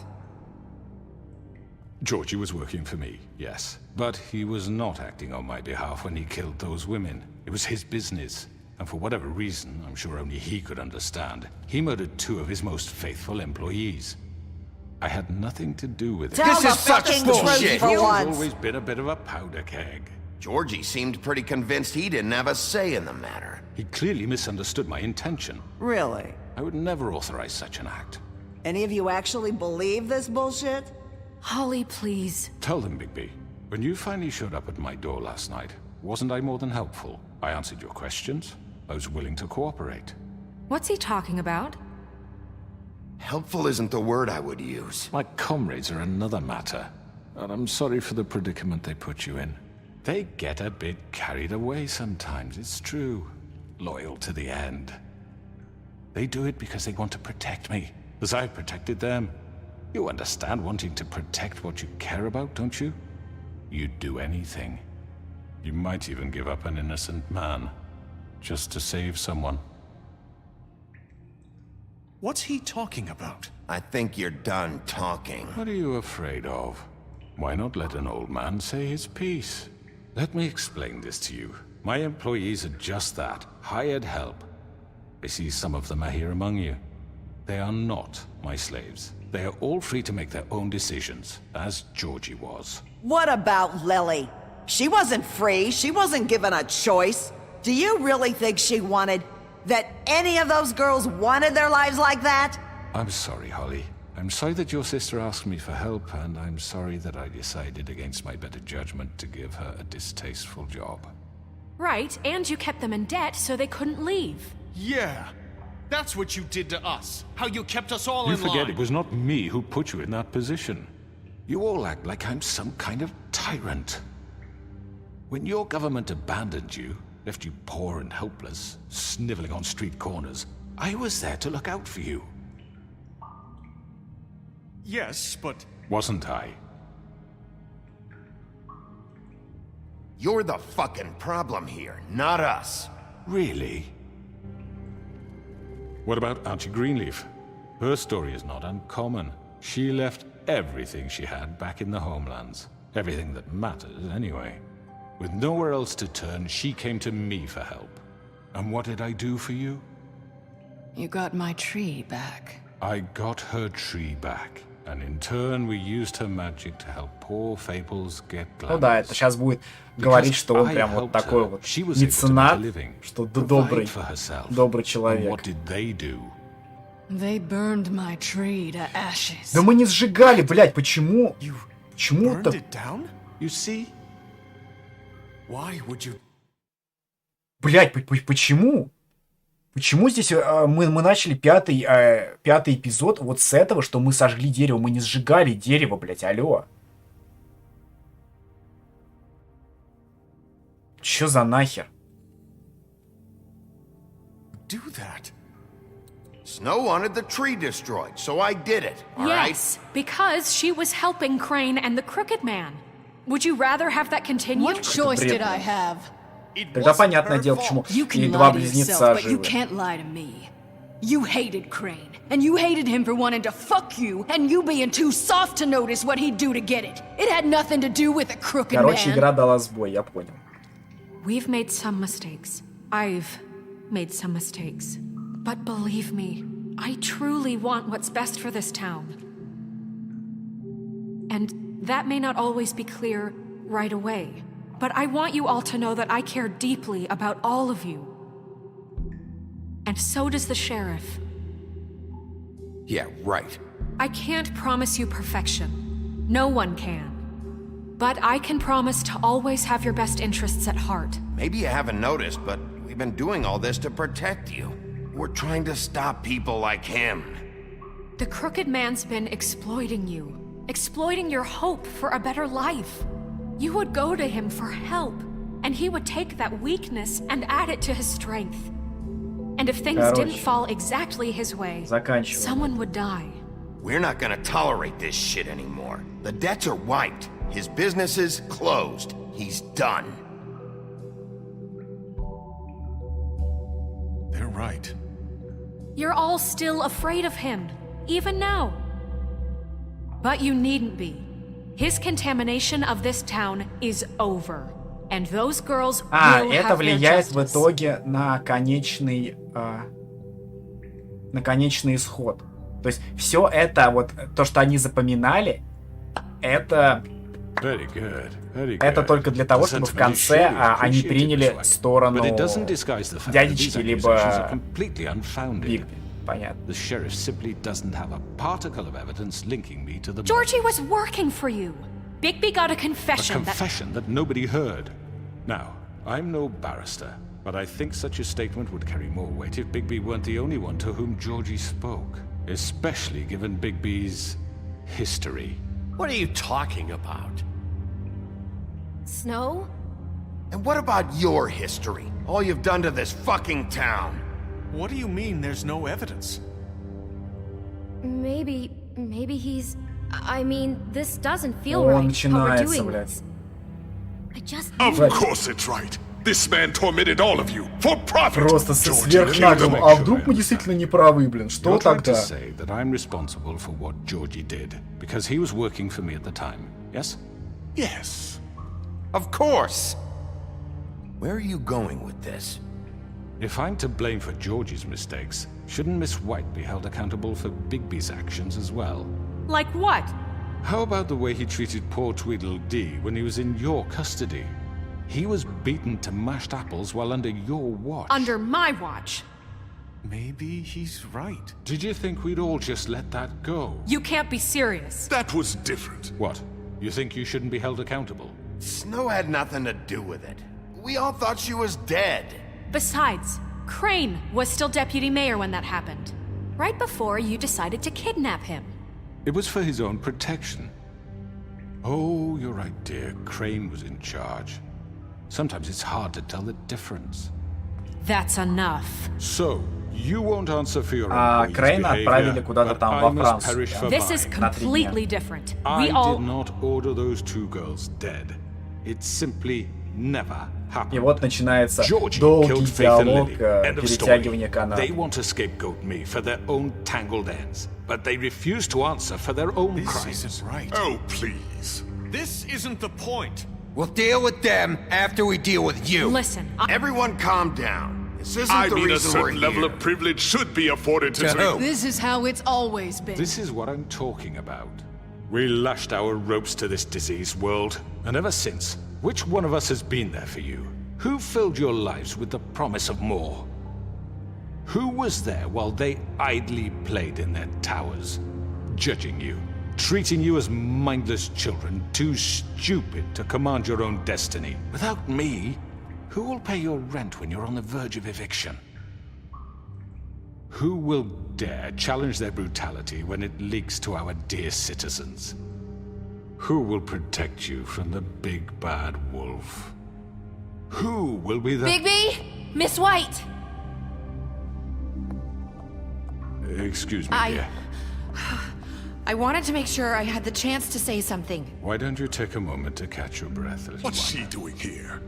Georgie was working for me, yes. But he was not acting on my behalf when he killed those women. It was his business. And for whatever reason, I'm sure only he could understand, he murdered 2 of his most faithful employees. I had nothing to do with it. Tell This the is such fucking bullshit. truth for He's once. always been a bit of a powder keg. Georgie seemed pretty convinced he didn't have a say in the matter. He clearly misunderstood my intention. Really? I would never authorize such an act. Any of you actually believe this bullshit? Holly, please. Tell them, Bigby. When you finally showed up at my door last night, wasn't I more than helpful? I answered your questions. I was willing to cooperate. What's he talking about? Helpful isn't the word I would use. My comrades are another matter. And I'm sorry for the predicament they put you in. They get a bit carried away sometimes, it's true. Loyal to the end. They do it because they want to protect me, as I've protected them. You understand wanting to protect what you care about, don't you? You'd do anything. You might even give up an innocent man, just to save someone. What's he talking about? I think you're done talking. What are you afraid of? Why not let an old man say his piece? Let me explain this to you. My employees are just that, hired help. I see some of them are here among you. They are not my slaves. They are all free to make their own decisions, as Georgie was. What about Lily? She wasn't free. She wasn't given a choice. Do you really think she wanted... that any of those girls wanted their lives like that? I'm sorry, Holly. I'm sorry that your sister asked me for help, and I'm sorry that I decided against my better judgment to give her a distasteful job. Right, and you kept them in debt so they couldn't leave. Yeah. That's what you did to us. How you kept us all You in line. forget it was not me who put you in that position. You all act like I'm some kind of tyrant. When your government abandoned you, left you poor and helpless, sniveling on street corners, I was there to look out for you. Yes, but... Wasn't I? You're the fucking problem here, not us. Really? What about Auntie Greenleaf? Her story is not uncommon. She left everything she had back in the homelands. Everything that matters, anyway. With nowhere else to turn, she came to me for help. And what did I do for you? You got my tree back. I got her tree back, and in turn we used her magic to help poor Fables get glass. Ну да, это сейчас будет говорить, что он прям вот такой вот меценат, что добрый человек. What did they do? They burned my tree to ashes. Да мы не сжигали, блядь, почему? Почему так? You see? Why would you? Блядь, почему? Почему здесь мы начали пятый эпизод вот с этого, что мы сожгли дерево, мы не сжигали дерево, блядь, алло. Чё за нахер? Do that. Snow wanted the tree destroyed, so I did it, all right? Yes, because she was helping Crane and the Crooked Man. Would you rather have that continue? What choice did I have? Тогда понятное дело, почему и два близнеца живы. You can't lie to me. You hated Crane, and you hated him for wanting to fuck you, and you being too soft to notice what he'd do to get it. It had nothing to do with a crooked man. Короче, игра дала сбой, я понял. We've made some mistakes. I've made some mistakes. But believe me, I truly want what's best for this town. And that may not always be clear right away. But I want you all to know that I care deeply about all of you. And so does the sheriff. Yeah, right. I can't promise you perfection. No one can. But I can promise to always have your best interests at heart. Maybe you haven't noticed, but we've been doing all this to protect you. We're trying to stop people like him. The Crooked Man's been exploiting you. Exploiting your hope for a better life. You would go to him for help, and he would take that weakness and add it to his strength. And if things didn't fall exactly his way, someone would die. We're not gonna tolerate this shit anymore. The debts are wiped. His business is closed. He's done. They're right. You're all still afraid of him, even now. But you needn't be. His contamination of this town is over. And those girls will have это влияет в итоге на конечный исход. То есть все это, вот то, что они запоминали, это только для того, чтобы в конце они приняли сторону дядечки, либо Бигби. Понятно. The sheriff simply doesn't have a particle of evidence linking me to the Georgie was working for you. Bigby got a confession. A confession that nobody heard. Now, I'm no barrister, but I think such a statement would carry more weight if Bigby weren't the only one to whom Georgie spoke, especially given Bigby's history. What are you talking about? Snow? And what about your history? All you've done to this fucking town? What do you mean there's no evidence? Maybe he's... I mean, this doesn't feel right, how we're doing this. I just... Of course it's right. This man tormented all of you for profit. Просто сверхнаглым. А вдруг мы действительно не правы, блин? Что тогда? You're trying to say that I'm responsible for what Georgie did because he was working for me at the time, yes? Yes. Of course. Where are you going with this? If I'm to blame for Georgie's mistakes, shouldn't Miss White be held accountable for Bigby's actions as well? Like what? How about the way he treated poor Tweedledee when he was in your custody? He was beaten to mashed apples while under your watch. Under my watch? Maybe he's right. Did you think we'd all just let that go? You can't be serious. That was different. What? You think you shouldn't be held accountable? Snow had nothing to do with it. We all thought she was dead. Besides, Crane was still deputy mayor when that happened. Right before you decided to kidnap him. It was for his own protection. Oh, you're right, dear. Crane was in charge. Sometimes it's hard to tell the difference. That's enough. So, you won't answer for your own Крейна отправили куда-то там во Францию. This is completely different. I did not order those two girls dead. It simply never happened. И вот начинается долгий диалог, перетягивание канала. They want to scapegoat me for their own tangled ends, but they refuse to answer for their own crimes. This isn't right. Oh, please. This isn't the point. We'll deal with them after we deal with you. Listen, Everyone calm down. I mean, a certain level of privilege should be afforded to who? This is how it's always been. This is what I'm talking about. We lashed our ropes to this diseased world, and ever since, which one of us has been there for you? Who filled your lives with the promise of more? Who was there while they idly played in their towers, judging you, treating you as mindless children, too stupid to command your own destiny? Without me, who will pay your rent when you're on the verge of eviction? Who will dare challenge their brutality when it leaks to our dear citizens? Who will protect you from the big bad wolf? Who will be the— Bigby! Miss White! Excuse me, dear. I wanted to make sure I had the chance to say something. Why don't you take a moment to catch your breath, little What's one? she doing here?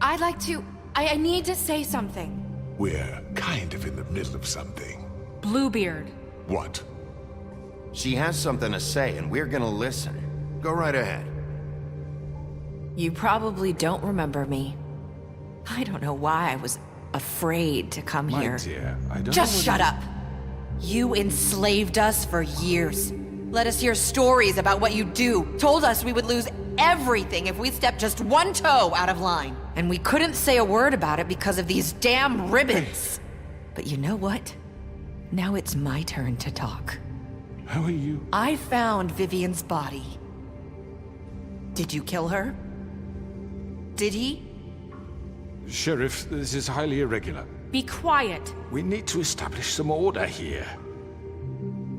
I'd like to... I need to say something. We're kind of in the middle of something. Bluebeard. What? She has something to say, and we're gonna listen. Go right ahead. You probably don't remember me. I don't know why I was afraid to come My here. dear, I don't Just know shut up! You enslaved us for years. Let us hear stories about what you do. Told us we would lose everything if we stepped just one toe out of line. And we couldn't say a word about it because of these damn ribbons. But you know what? Now it's my turn to talk. How are you? I found Vivian's body. Did you kill her? Did he? Sheriff, this is highly irregular. Be quiet. We need to establish some order here.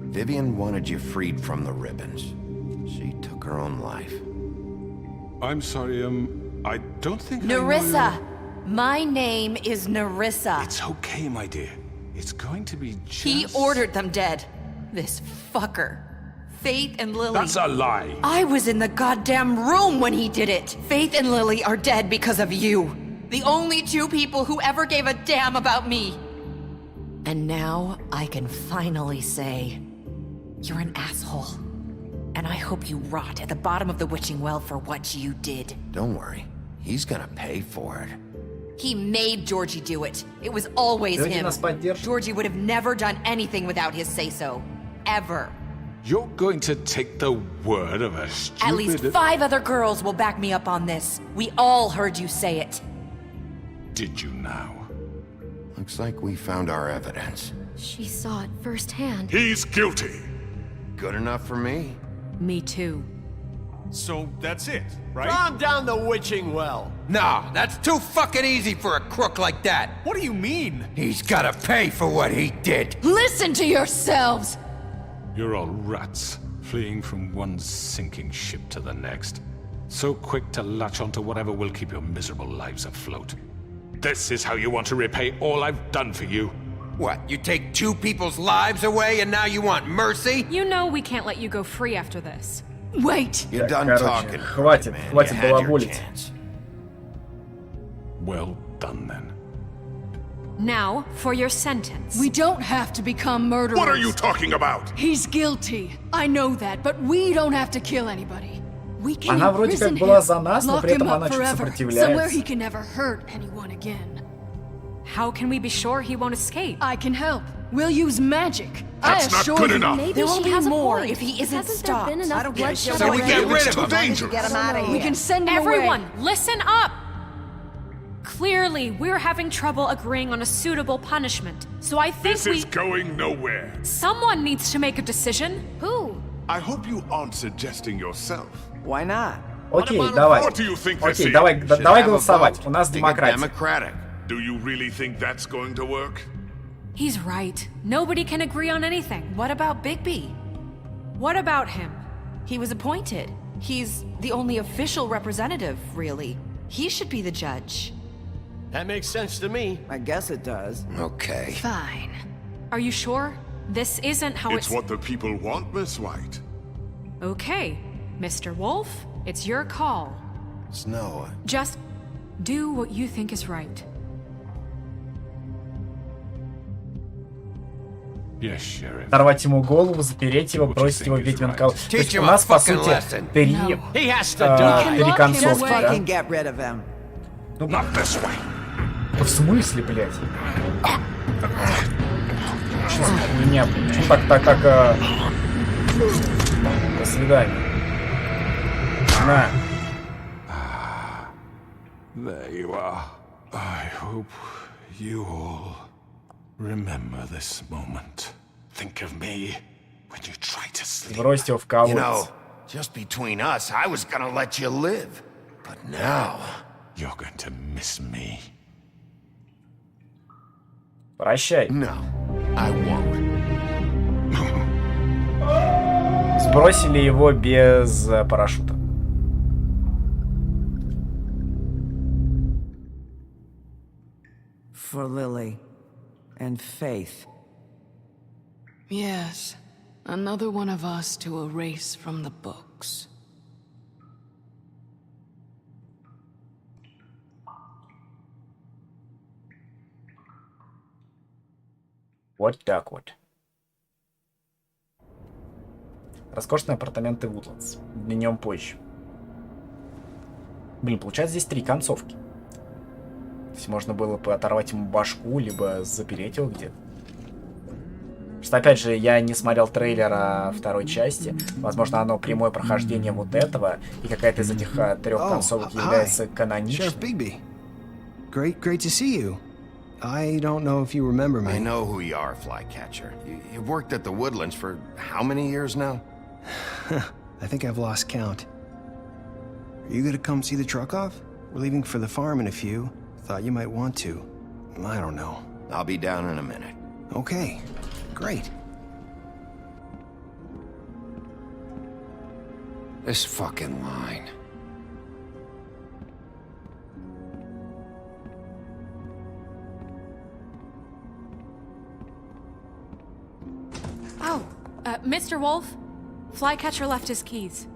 Vivian wanted you freed from the ribbons. She took her own life. I'm sorry, I don't think Nerissa! My name is Nerissa. It's okay, my dear. It's going to be just... He ordered them dead. This fucker. Faith and Lily... That's a lie! I was in the goddamn room when he did it! Faith and Lily are dead because of you. The only two people who ever gave a damn about me. And now I can finally say, you're an asshole. And I hope you rot at the bottom of the witching well for what you did. Don't worry. He's gonna pay for it. He made Georgie do it. It was always him. Georgie would have never done anything without his say-so. Ever. You're going to take the word of a stupid... At least 5 other girls will back me up on this. We all heard you say it. Did you now? Looks like we found our evidence. She saw it firsthand. He's guilty. Good enough for me. Me too. So that's it, right? Calm down the witching well. Nah, that's too fucking easy for a crook like that. What do you mean? He's gotta pay for what he did. Listen to yourselves! You're all rats, fleeing from one sinking ship to the next. So quick to latch onto whatever will keep your miserable lives afloat. This is how you want to repay all I've done for you? What, you take 2 people's lives away and now you want mercy? You know we can't let you go free after this. Wait! You're done talking. Хватит, man. хватит You had your балаболить. chance. Well done, then. Now, for your sentence. We don't have to become murderers. What are you talking about? He's guilty. I know that, but we don't have to kill anybody. We can Она вроде как imprison была him, за нас, но lock при him этом она up чуть forever, somewhere he сопротивляется. can never hurt anyone again. How can we be sure he won't escape? I can help. We'll use magic. That's not good enough. There will be more if he isn't stopped. I don't get it. So we get rid of him. Dangerous. Get him out of here. We can send him Everyone, away. listen up! Clearly, we're having trouble agreeing on a suitable punishment. So I think This is going nowhere. Someone needs to make a decision. Who? I hope you aren't suggesting yourself. Why not? Окей, давай. What do you think this Окей, is? давай, Should давай have a голосовать. vote. У нас Make it демократия. democratic. Do you really think that's going to work? He's right. Nobody can agree on anything. What about Bigby? What about him? He was appointed. He's the only official representative, really. He should be the judge. That makes sense to me. I guess it does. Okay. Fine. Are you sure? This isn't how It's what the people want, Miss White. Okay, Mr. Wolf, it's your call. Snow. Just do what you think is right. Yes, Sheriff. Оторвать ему голову, запереть его, бросить его в ведьмин кол. То есть у нас, по сути, три He has to die. концовки, Just да? fucking get rid of him. Not this way. Да в смысле, блядь? Что за хуйня, блядь? Почему так, До свидания. На. There you are. I hope you all remember this moment. Think of me when you try to sleep. Бросьте его в колодец. You know, just between us, I was gonna let you live. But now... You're going to miss me. Прощай. No, I won't. Сбросили его без парашюта. For Lily and Faith. Yes, another one of us to erase from the books. Вот так вот. Роскошные апартаменты Вудландс. Днем позже. Блин, получается здесь 3 концовки. То есть можно было бы оторвать ему башку, либо запереть его где-то. Что опять же, я не смотрел трейлера второй части. Возможно, оно прямое прохождение вот этого. И какая-то из этих 3 концовок является каноничной. Great to see you. I don't know if you remember me. I know who you are, Flycatcher. You've worked at the Woodlands for how many years now? I think I've lost count. Are you gonna come see the truck off? We're leaving for the farm in a few. Thought you might want to. I don't know. I'll be down in a minute. Okay, great. This fucking line. Oh, Mr. Wolf? Flycatcher left his keys.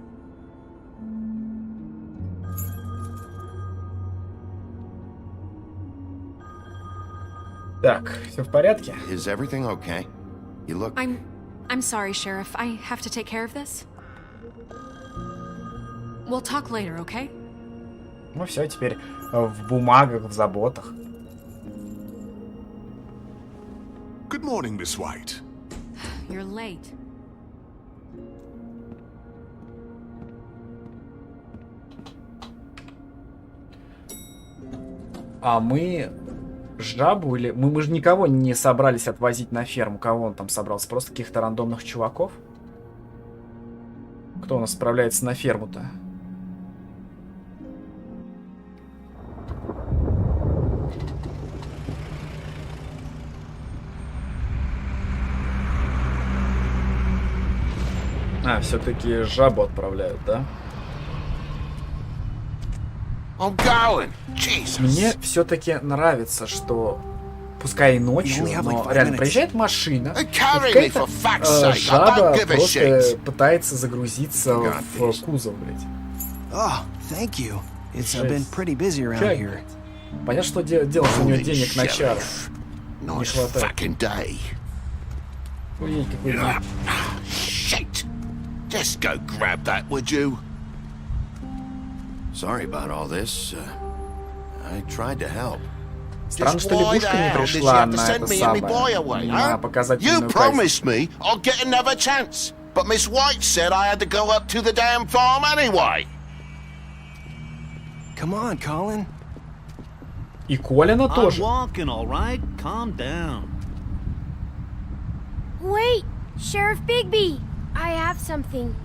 Так, все в порядке? Is everything okay? You look... I'm sorry, Sheriff. I have to take care of this. We'll talk later, okay? Ну все, теперь в бумагах, в заботах. Good morning, Miss White. You're late. А мы жабу или... Мы же никого не собрались отвозить на ферму. Кого он там собрался? Просто каких-то рандомных чуваков? Кто у нас справляется на ферму-то? А, все-таки жабу отправляют, да? Мне все-таки нравится, что пускай и ночью, но реально приезжает машина, и какая-то жаба просто пытается загрузиться в кузов, блядь. Понятно, что делать у него денег на чары не хватает. Ой, какой... Just go grab that, would you? Sorry about all this. I tried to help. Странно, что лягушка не пришла на это самое, на показательную You promised me I'll get another chance, but Miss White said I had to go up to the damn farm anyway. Come on, Colin. И Колина тоже. I'm walking, all right. Calm down. Wait, Sheriff Bigby. I have something.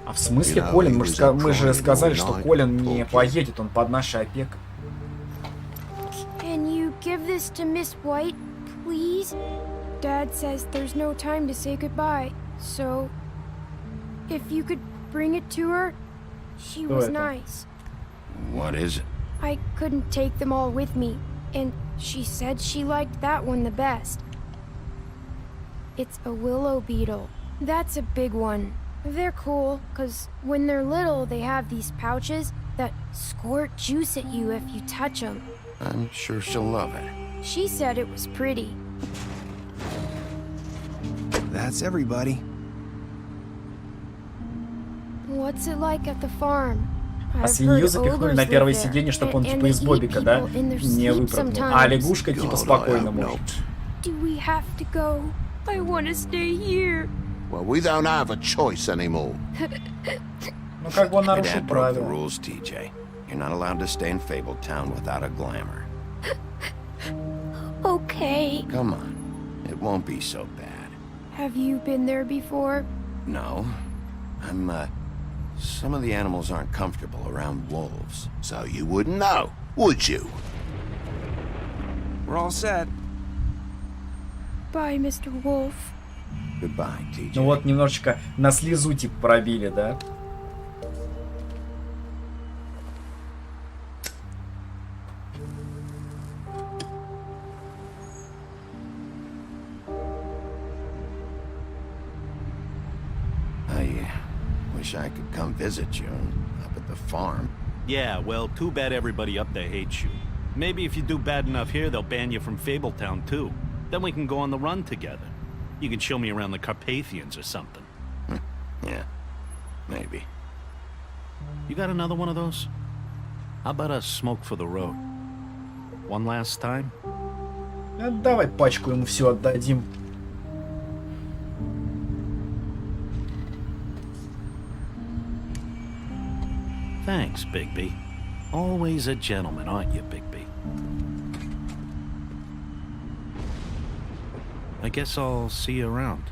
А в смысле Колин? Мы же сказали, что Колин не поедет, он под нашей опекой. Can you give this to Miss White, please? Dad says there's no time to say goodbye, so if you could bring it to her, she was nice. What is it? I couldn't take them all with me, and she said she liked that one the best. It's a willow beetle. That's a big one. They're cool, because when they're little, they have these pouches that squirt juice at you if you touch them. I'm sure she'll love it. She said it was pretty. That's everybody. What's it like at the farm? А свинью запихнули на первое сиденье, чтобы он типа из Бобика, да, не выпрыгнул. А лягушка типа спокойно может. Do we have to go? I want to stay here. Well, we don't have a choice anymore. Ну как бы он нарушил Dad broke the правила. rules, TJ. You're not allowed to stay in Fabletown without a glamour. Okay. Come on. It won't be so bad. Have you been there before? No. Some of the animals aren't comfortable around wolves. So you wouldn't know, would you? We're all set. Bye, Mr. Wolf. Goodbye, TJ. Ну вот немножечко на слезу типа пробили, да? Wish I could come visit you up at the farm. Yeah, well, too bad everybody up there hates you. Maybe if you do bad enough here, they'll ban you from Fabletown too. Then we can go on the run together. You can show me around the Carpathians or something. Yeah, maybe. You got another one of those? How about a smoke for the road? One last time? Давай пачку ему все отдадим. Thanks, Bigby. Always a gentleman, aren't you, Bigby? I guess I'll see you around.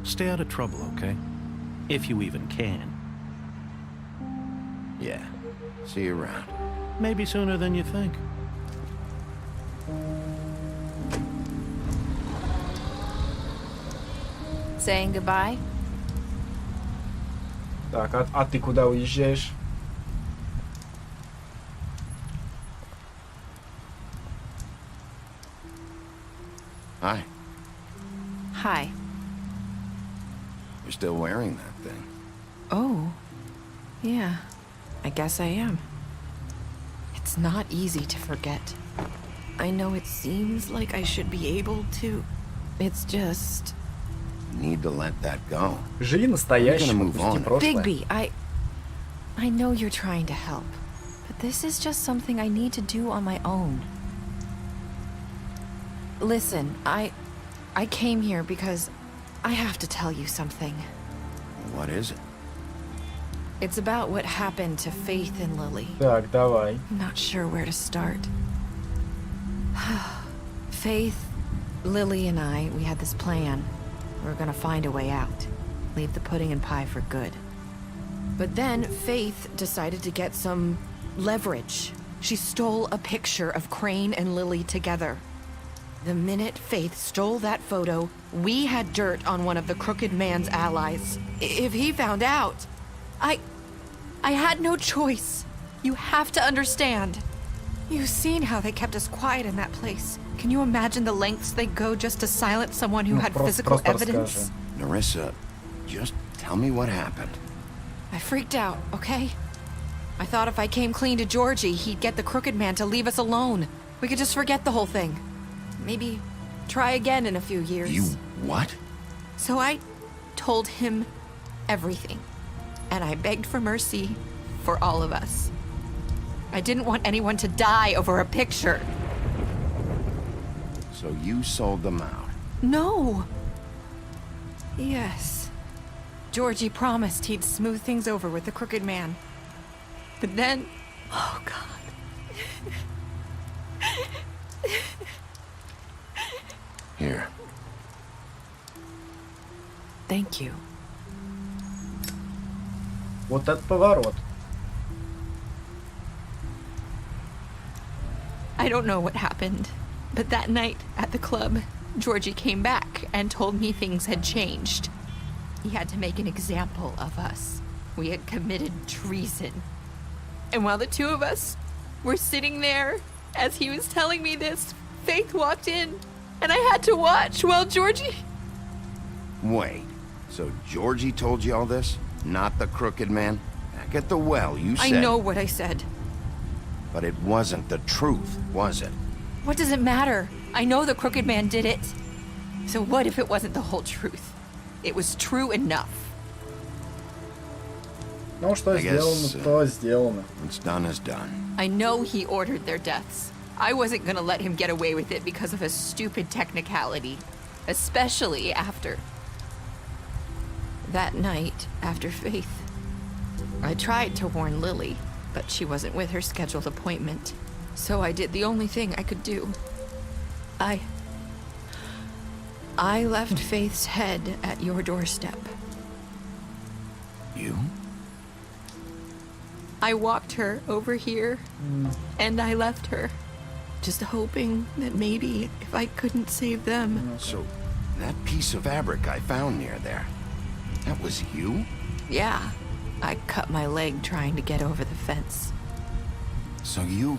Stay out of trouble, okay? If you even can. Yeah, see you around. Maybe sooner than you think. Saying goodbye? Так, а ты куда уезжаешь? Hi. Hi. You're still wearing that thing. Oh. Yeah. I guess I am. It's not easy to forget. I know it seems like I should be able to. It's just... Need to let that go. Живи настоящим, отпусти прошлое. Bigby, I know you're trying to help, but this is just something I need to do on my own. Listen, I came here because I have to tell you something. What is it? It's about what happened to Faith and Lily. Так, давай. I'm not sure where to start. Faith, Lily and I, we had this plan. We were gonna find a way out. Leave the pudding and pie for good. But then Faith decided to get some leverage. She stole a picture of Crane and Lily together. The minute Faith stole that photo, we had dirt on one of the Crooked Man's allies. If he found out, I had no choice. You have to understand. You've seen how they kept us quiet in that place. Can you imagine the lengths they go just to silence someone who had physical evidence? Nerissa, just tell me what happened. I freaked out, okay? I thought if I came clean to Georgie, he'd get the Crooked Man to leave us alone. We could just forget the whole thing. Maybe try again in a few years. You what? So I told him everything. And I begged for mercy for all of us. I didn't want anyone to die over a picture. So you sold them out? No. Yes. Georgie promised he'd smooth things over with the Crooked Man. But then... Oh, God. Here. Thank you. Вот этот поворот. I don't know what happened, but that night at the club, Georgie came back and told me things had changed. He had to make an example of us. We had committed treason. And while the two of us were sitting there, as he was telling me this, Faith walked in, and I had to watch while Georgie... Wait, so Georgie told you all this? Not the Crooked Man? Back at the well, you said... I know what I said. But it wasn't the truth, was it? What does it matter? I know the Crooked Man did it. So what if it wasn't the whole truth? It was true enough. Ну, что сделано, то сделано. What's done is done. I know he ordered their deaths. I wasn't gonna let him get away with it because of a stupid technicality. Especially after... that night, after Faith. I tried to warn Lily, but she wasn't with her scheduled appointment. So I did the only thing I could do. I left Faith's head at your doorstep. You? I walked her over here, and I left her. Just hoping that maybe if I couldn't save them... So, that piece of fabric I found near there, that was you? Yeah. I cut my leg trying to get over the fence. So you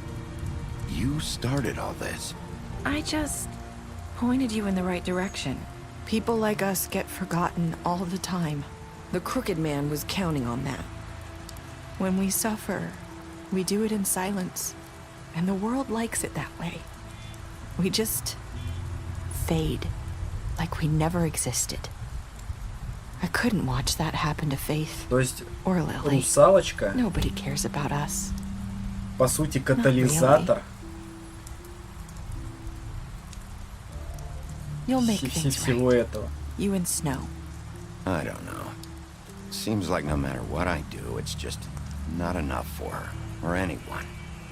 started all this? I just pointed you in the right direction. People like us get forgotten all the time. The Crooked Man was counting on that. When we suffer, we do it in silence. And the world likes it that way. We just fade, like we never existed. I couldn't watch that happen to Faith or Lily. Русалочка, Nobody cares about us. по сути, катализатор You'll make things всего right. этого. You and Snow. I don't know. Seems like no matter what I do, it's just not enough for her, or anyone.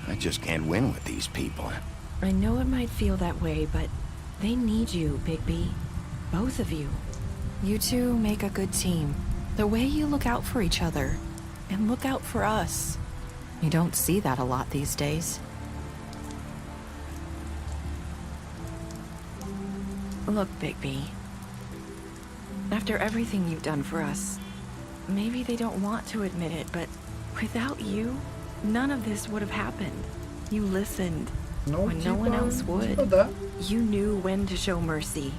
I just can't win with these people. I know it might feel that way, but they need you, Bigby. Both of you. You two make a good team. The way you look out for each other, and look out for us. You don't see that a lot these days. Look, Bigby. After everything you've done for us, maybe they don't want to admit it, but without you, none of this would have happened. You listened when no one else would. You knew when to show mercy,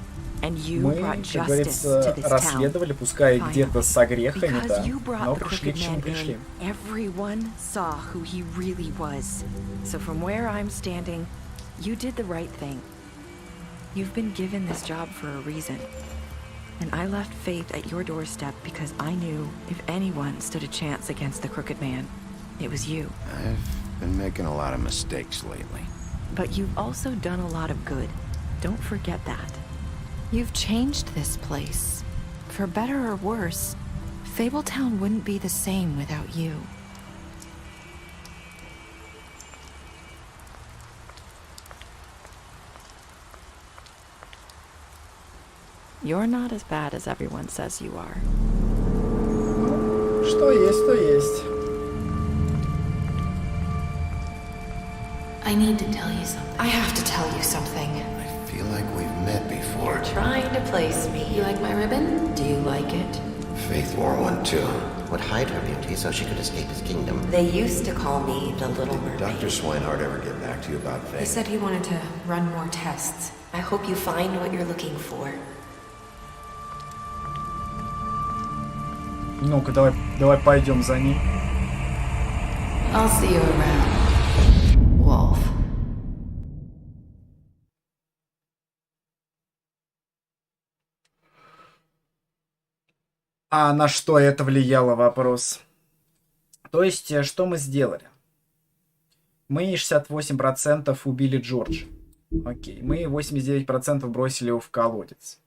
and you brought justice to this расследовали, пускай где-то с огрехами, да, но пришли к чему пришли. Everyone saw who he really was. So from where I'm standing, you did the right thing. You've been given this job for a reason. And I left Faith at your doorstep because I knew if anyone stood a chance against the Crooked Man, it was you. I've been making a lot of mistakes lately. But you've also done a lot of good. Don't forget that. You've changed this place. For better or worse, Fabletown wouldn't be the same without you. You're not as bad as everyone says you are. Что есть, то есть. I need to tell you something. I have to tell you something. I feel like we've met before. You're trying to place me. You like my ribbon? Do you like it? Faith wore one too. Would hide her beauty so she could escape his kingdom. They used to call me the Little Mermaid. Did Dr. Swinehart ever get back to you about Faith? He said he wanted to run more tests. I hope you find what you're looking for. Ну-ка, давай пойдем за ним. I'll see you around, Wolf. А на что это влияло, вопрос? То есть, что мы сделали? Мы 68% убили Джорджа. Окей. Мы 89% бросили его в колодец.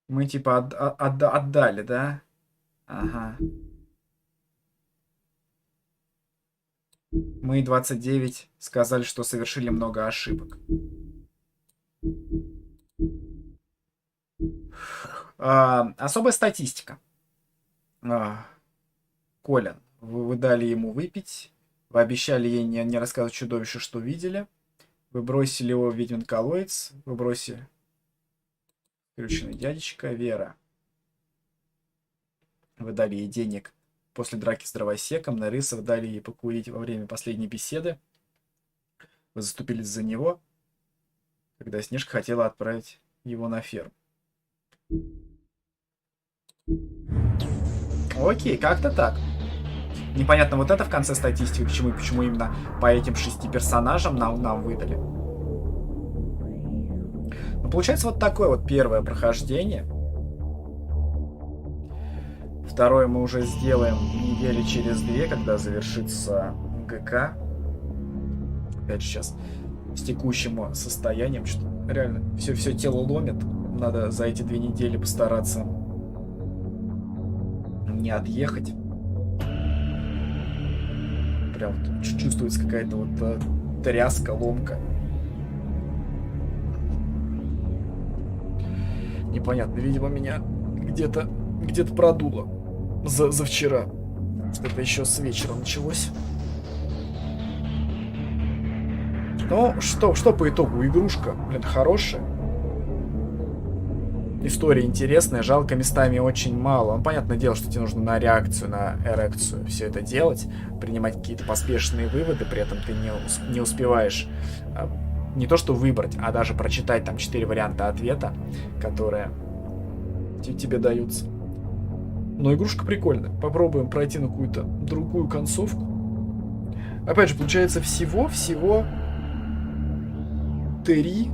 Мы типа отдали, да? Ага. Мы 29 сказали, что совершили много ошибок. Особая статистика. Колин, вы дали ему выпить. Вы обещали ей не рассказывать чудовище, что видели. Вы бросили его в ведьмин колодец. Вы бросили... Скрюченный дядечка. Вера. Вы дали ей денег после драки с дровосеком. Нарыса вы дали ей покурить во время последней беседы. Вы заступились за него, когда Снежка хотела отправить его на ферму. Окей, как-то так. Непонятно вот это в конце статистики, почему именно по этим 6 персонажам нам выдали. Ну, получается вот такое вот первое прохождение. Второе мы уже сделаем недели через 2, когда завершится ГК. Опять же сейчас с текущим состоянием, что реально все тело ломит. Надо за эти 2 недели постараться не отъехать. Прям вот чувствуется какая-то вот тряска, ломка. Непонятно, видимо, меня где-то продуло за вчера. Это еще с вечера началось. Ну, что по итогу? Игрушка, блин, хорошая. История интересная, жалко местами очень мало. Ну, понятное дело, что тебе нужно на реакцию, на эрекцию все это делать, принимать какие-то поспешные выводы, при этом ты не успеваешь не то что выбрать, а даже прочитать там 4 варианта ответа, которые тебе даются. Но игрушка прикольная. Попробуем пройти на какую-то другую концовку. Опять же, получается всего 3,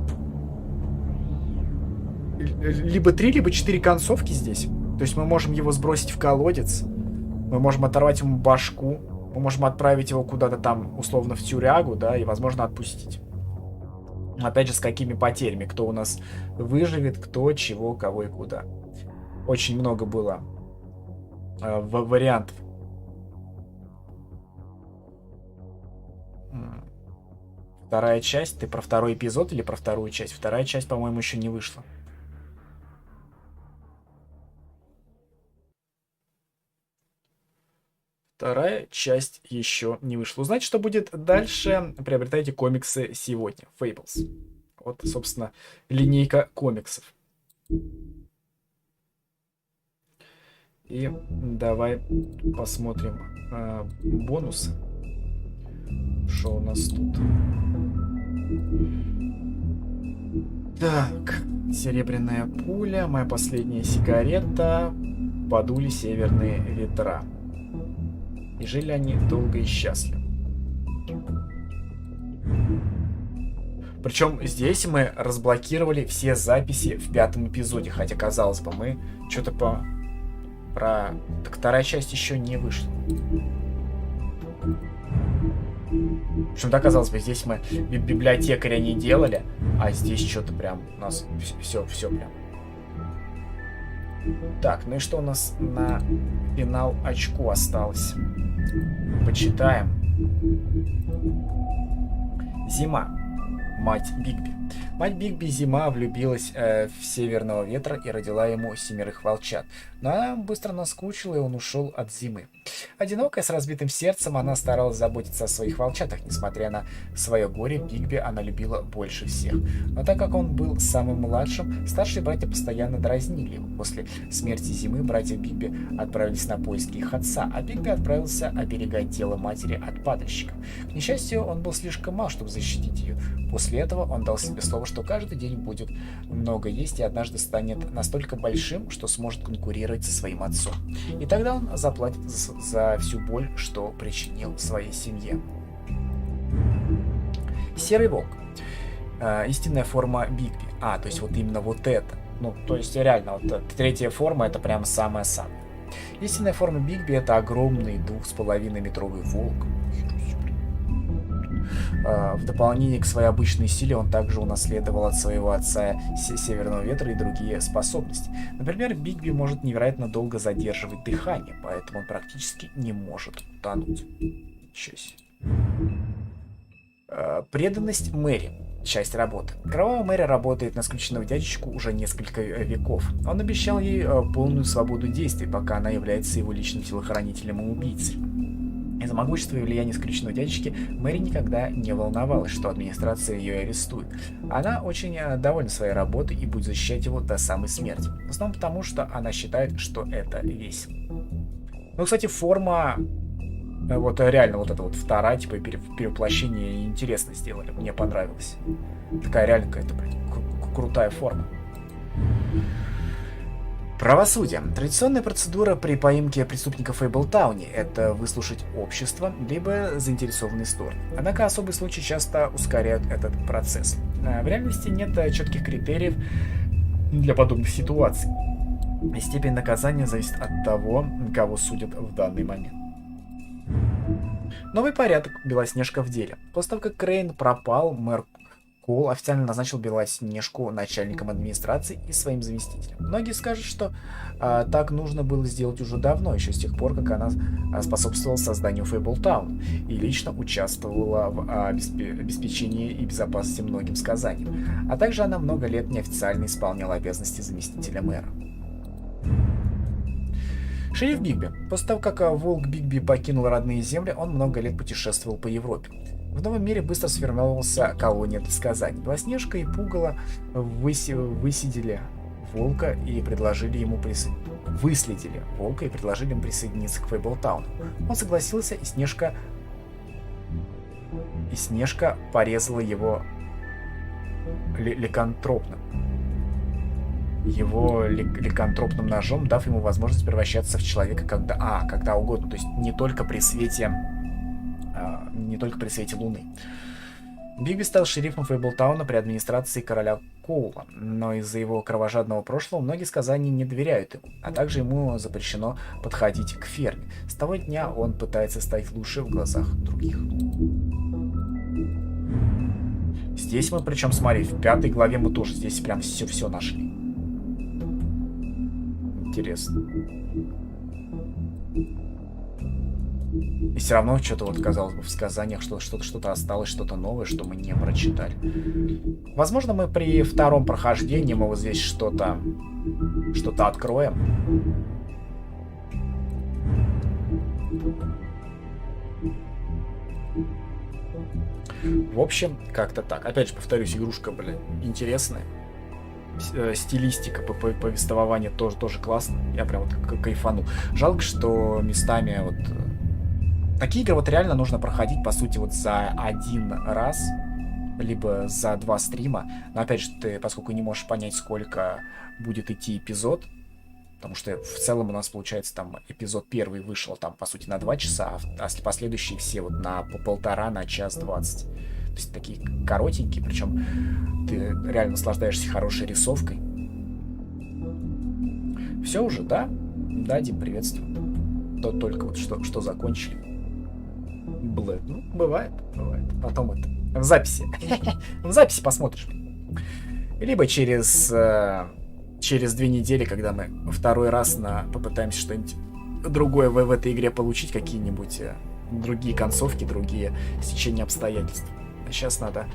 либо 3, либо 4 концовки здесь. То есть мы можем его сбросить в колодец, мы можем оторвать ему башку, мы можем отправить его куда-то там, условно, в тюрягу, да, и, возможно, отпустить. Опять же, с какими потерями, кто у нас выживет, кто, чего, кого и куда. Очень много было вариантов. Вторая часть. Ты про второй эпизод или про вторую часть? Вторая часть, по-моему, еще не вышла. Вторая часть еще не вышла. Узнать, что будет дальше, приобретайте комиксы сегодня. Fables. Вот, собственно, линейка комиксов. И давай посмотрим бонусы. Что у нас тут? Так, серебряная пуля, моя последняя сигарета, подули северные ветра. И жили они долго и счастливо. Причем здесь мы разблокировали все записи в 5-м эпизоде, хотя, казалось бы, мы что-то про... Так вторая часть еще не вышла. В общем-то, казалось бы, здесь мы библиотекаря не делали, а здесь что-то прям у нас все прям. Так, ну и что у нас на финал очку осталось? Почитаем. Зима. Мать Бигби. Мать Бигби зима влюбилась в Северного ветра и родила ему 7 волчат. Но она быстро наскучила, и он ушел от зимы. Одинокая, с разбитым сердцем, она старалась заботиться о своих волчатах. Несмотря на свое горе, Бигби она любила больше всех. Но так как он был самым младшим, старшие братья постоянно дразнили его. После смерти зимы братья Бигби отправились на поиски их отца, а Бигби отправился оберегать тело матери от падальщиков. К несчастью, он был слишком мал, чтобы защитить ее. После этого он дал себе слово, что каждый день будет много есть и однажды станет настолько большим, что сможет конкурировать со своим отцом. И тогда он заплатит за всю боль, что причинил своей семье. Серый волк. Истинная форма Бигби. То есть вот именно вот это. Ну, то есть реально, вот третья форма это прям самая-самая. Истинная форма Бигби это огромный 2,5-метровый волк. В дополнение к своей обычной силе он также унаследовал от своего отца Северного ветра и другие способности. Например, Бигби может невероятно долго задерживать дыхание, поэтому он практически не может утонуть. Ничего себе. Преданность Мэри. Часть работы. Кровавая Мэри работает на скрюченного дядечку уже несколько веков. Он обещал ей полную свободу действий, пока она является его личным телохранителем и убийцей. Из-за могущества и влияния скрюченного дядечки Мэри никогда не волновалась, что администрация ее арестует. Она очень довольна своей работой и будет защищать его до самой смерти. В основном потому, что она считает, что это весело. Ну, кстати, форма... Вот реально вот эта вот вторая, типа, перевоплощение интересно сделали. Мне понравилось. Такая реально какая-то крутая форма. Правосудие. Традиционная процедура при поимке преступников в Фейблтауне – это выслушать общество, либо заинтересованные стороны. Однако особые случаи часто ускоряют этот процесс. В реальности нет четких критериев для подобных ситуаций. Степень наказания зависит от того, кого судят в данный момент. Новый порядок. Белоснежка в деле. После того, как Крейн пропал, мэр Кол официально назначил Белоснежку начальником администрации и своим заместителем. Многие скажут, что так нужно было сделать уже давно, еще с тех пор, как она способствовала созданию Фейблтауна и лично участвовала в обеспечении и безопасности многим сказаниям. А также она много лет неофициально исполняла обязанности заместителя мэра. Шериф Бигби. После того, как волк Бигби покинул родные земли, он много лет путешествовал по Европе. В новом мире быстро сформировался колония для сказаний. Белоснежка и Пугало выследили волка и предложили ему присоединиться к Фейблтауну. Он согласился, и Снежка порезала его ликантропным ножом, дав ему возможность превращаться в человека когда угодно, то есть не только при свете Луны. Бигби стал шерифом Фейблтауна при администрации короля Коула, но из-за его кровожадного прошлого многие сказания не доверяют ему, а также ему запрещено подходить к ферме. С того дня он пытается стать лучше в глазах других. Здесь мы, причем, смотри, в 5 главе мы тоже здесь прям все нашли. Интересно. И все равно что-то вот, казалось бы, в сказаниях что-то осталось, что-то новое, что мы не прочитали. Возможно, мы при втором прохождении мы вот здесь что-то откроем. В общем, как-то так. Опять же, повторюсь, игрушка, интересная. Стилистика, повествование тоже классно. Я прям вот кайфанул. Жалко, что местами вот... Такие игры вот реально нужно проходить, по сути, вот за один раз, либо за 2 стрима. Но опять же, ты, поскольку не можешь понять, сколько будет идти эпизод, потому что в целом у нас, получается, там эпизод 1 вышел, там, по сути, на 2 часа, а последующие все вот на 1,5, на 1:20. То есть такие коротенькие, причем ты реально наслаждаешься хорошей рисовкой. Все уже, да? Да, Дим, приветствую. Только вот что закончили. Блэд. Ну, бывает. Потом это в записи. В записи посмотришь. Либо через 2 недели, когда мы второй раз попытаемся что-нибудь другое в этой игре получить, какие-нибудь другие концовки, другие стечения обстоятельств. Сейчас надо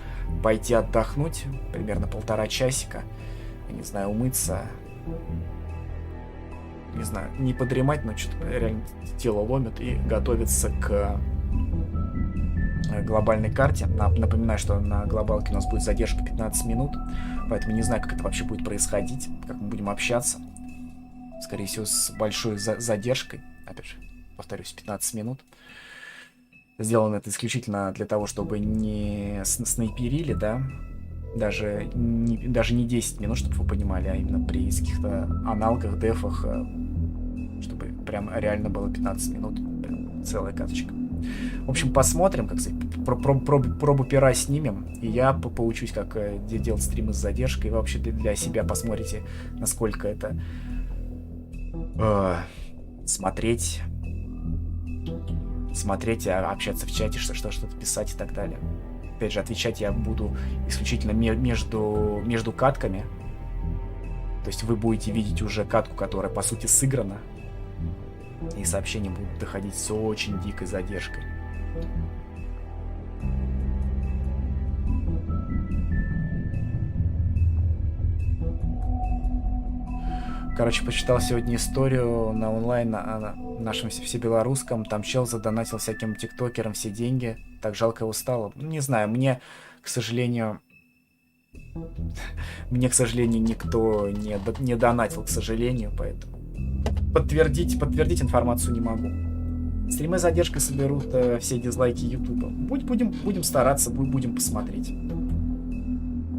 пойти отдохнуть, примерно 1,5 часика. Я не знаю, умыться. Не знаю, не подремать, но что-то реально тело ломит, и готовиться к глобальной карте. Напоминаю, что на глобалке у нас будет задержка 15 минут, поэтому не знаю, как это вообще будет происходить, как мы будем общаться. Скорее всего, с большой задержкой. Опять же, повторюсь, 15 минут. Сделано это исключительно для того, чтобы не снайперили, да, даже не 10 минут, чтобы вы понимали, а именно при каких-то аналогах, дефах, чтобы прям реально было 15 минут, прям целая каточка. В общем, посмотрим, как сказать, пробу пера снимем, и я поучусь, как делать стримы с задержкой, и вы вообще для себя посмотрите, насколько это смотреть, общаться в чате, что-то писать и так далее. Опять же, отвечать я буду исключительно между катками. То есть вы будете видеть уже катку, которая по сути сыграна. И сообщения будут доходить с очень дикой задержкой. Короче, почитал сегодня историю на онлайн, на нашем всебелорусском. Там чел задонатил всяким тиктокерам все деньги. Так жалко его стало. Не знаю, мне, к сожалению, никто не донатил, к сожалению, поэтому подтвердить информацию не могу. Стримы с задержкой соберут все дизлайки Ютуба. Будем стараться, будем посмотреть.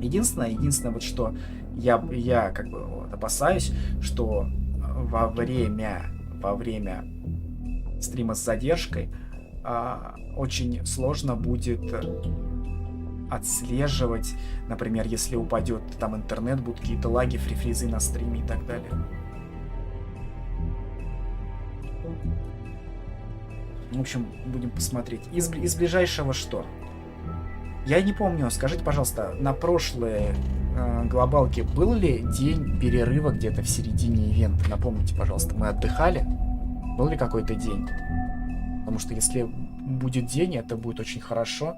Единственное, вот что я как бы вот опасаюсь, что во время стрима с задержкой очень сложно будет отслеживать, например, если упадет там интернет, будут какие-то лаги, фрифризы на стриме и так далее. В общем, будем посмотреть. Из ближайшего что? Я не помню, скажите, пожалуйста, на прошлые глобалки был ли день перерыва где-то в середине ивента? Напомните, пожалуйста, мы отдыхали? Был ли какой-то день? Потому что если будет день, это будет очень хорошо.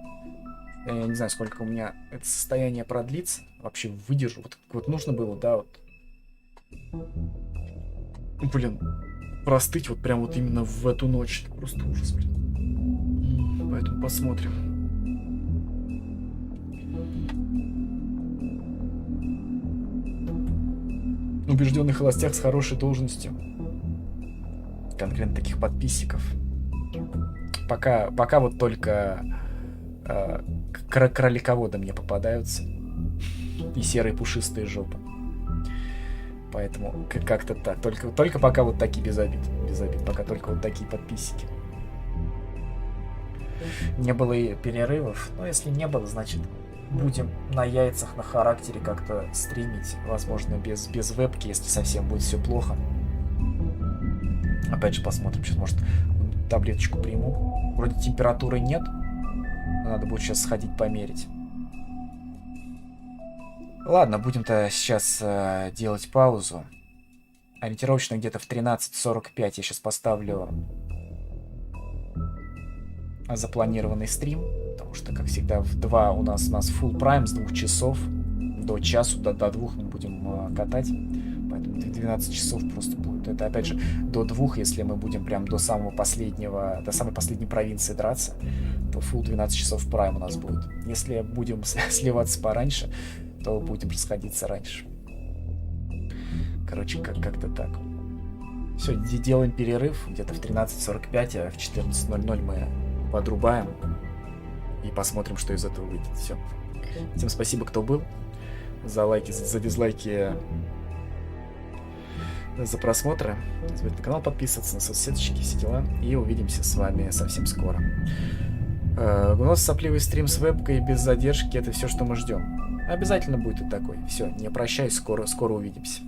Я не знаю, сколько у меня это состояние продлится. Вообще выдержу. Вот нужно было, да, вот. Блин, простыть вот прям вот именно в эту ночь. Это просто ужас, блин. Поэтому посмотрим. Убежденный холостяк с хорошей должностью. Конкретно таких подписчиков. Пока вот только кролиководы мне попадаются. И серые пушистые жопы. Поэтому как-то так. Только пока вот такие без обид. Без обид. Пока только вот такие подписчики. Не было и перерывов. Но если не было, значит будем на яйцах, на характере как-то стримить. Возможно, без вебки, если совсем будет все плохо. Опять же посмотрим. Сейчас, может, таблеточку приму. Вроде температуры нет. Надо будет сейчас сходить померить. Ладно, будем-то сейчас делать паузу. Ориентировочно где-то в 13:45 я сейчас поставлю запланированный стрим. Потому что, как всегда, в 2 у нас full prime с 2 часов. До часу, до 2 мы будем катать. Поэтому 12 часов просто будет. Это, опять же, до 2, если мы будем прям до самой последней провинции драться, то full 12 часов прайм у нас будет. Если будем сливаться пораньше, то будем расходиться раньше. Короче, как-то так. Все, делаем перерыв где-то в 13:45, а в 14:00 мы подрубаем и посмотрим, что из этого выйдет. Все. Всем спасибо, кто был. За лайки, за дизлайки, за просмотры. На канал подписываться, на соцсеточки, все дела. И увидимся с вами совсем скоро. У нас сопливый стрим с вебкой без задержки. Это все, что мы ждем. Обязательно будет и такой. Все, не прощаюсь, скоро увидимся.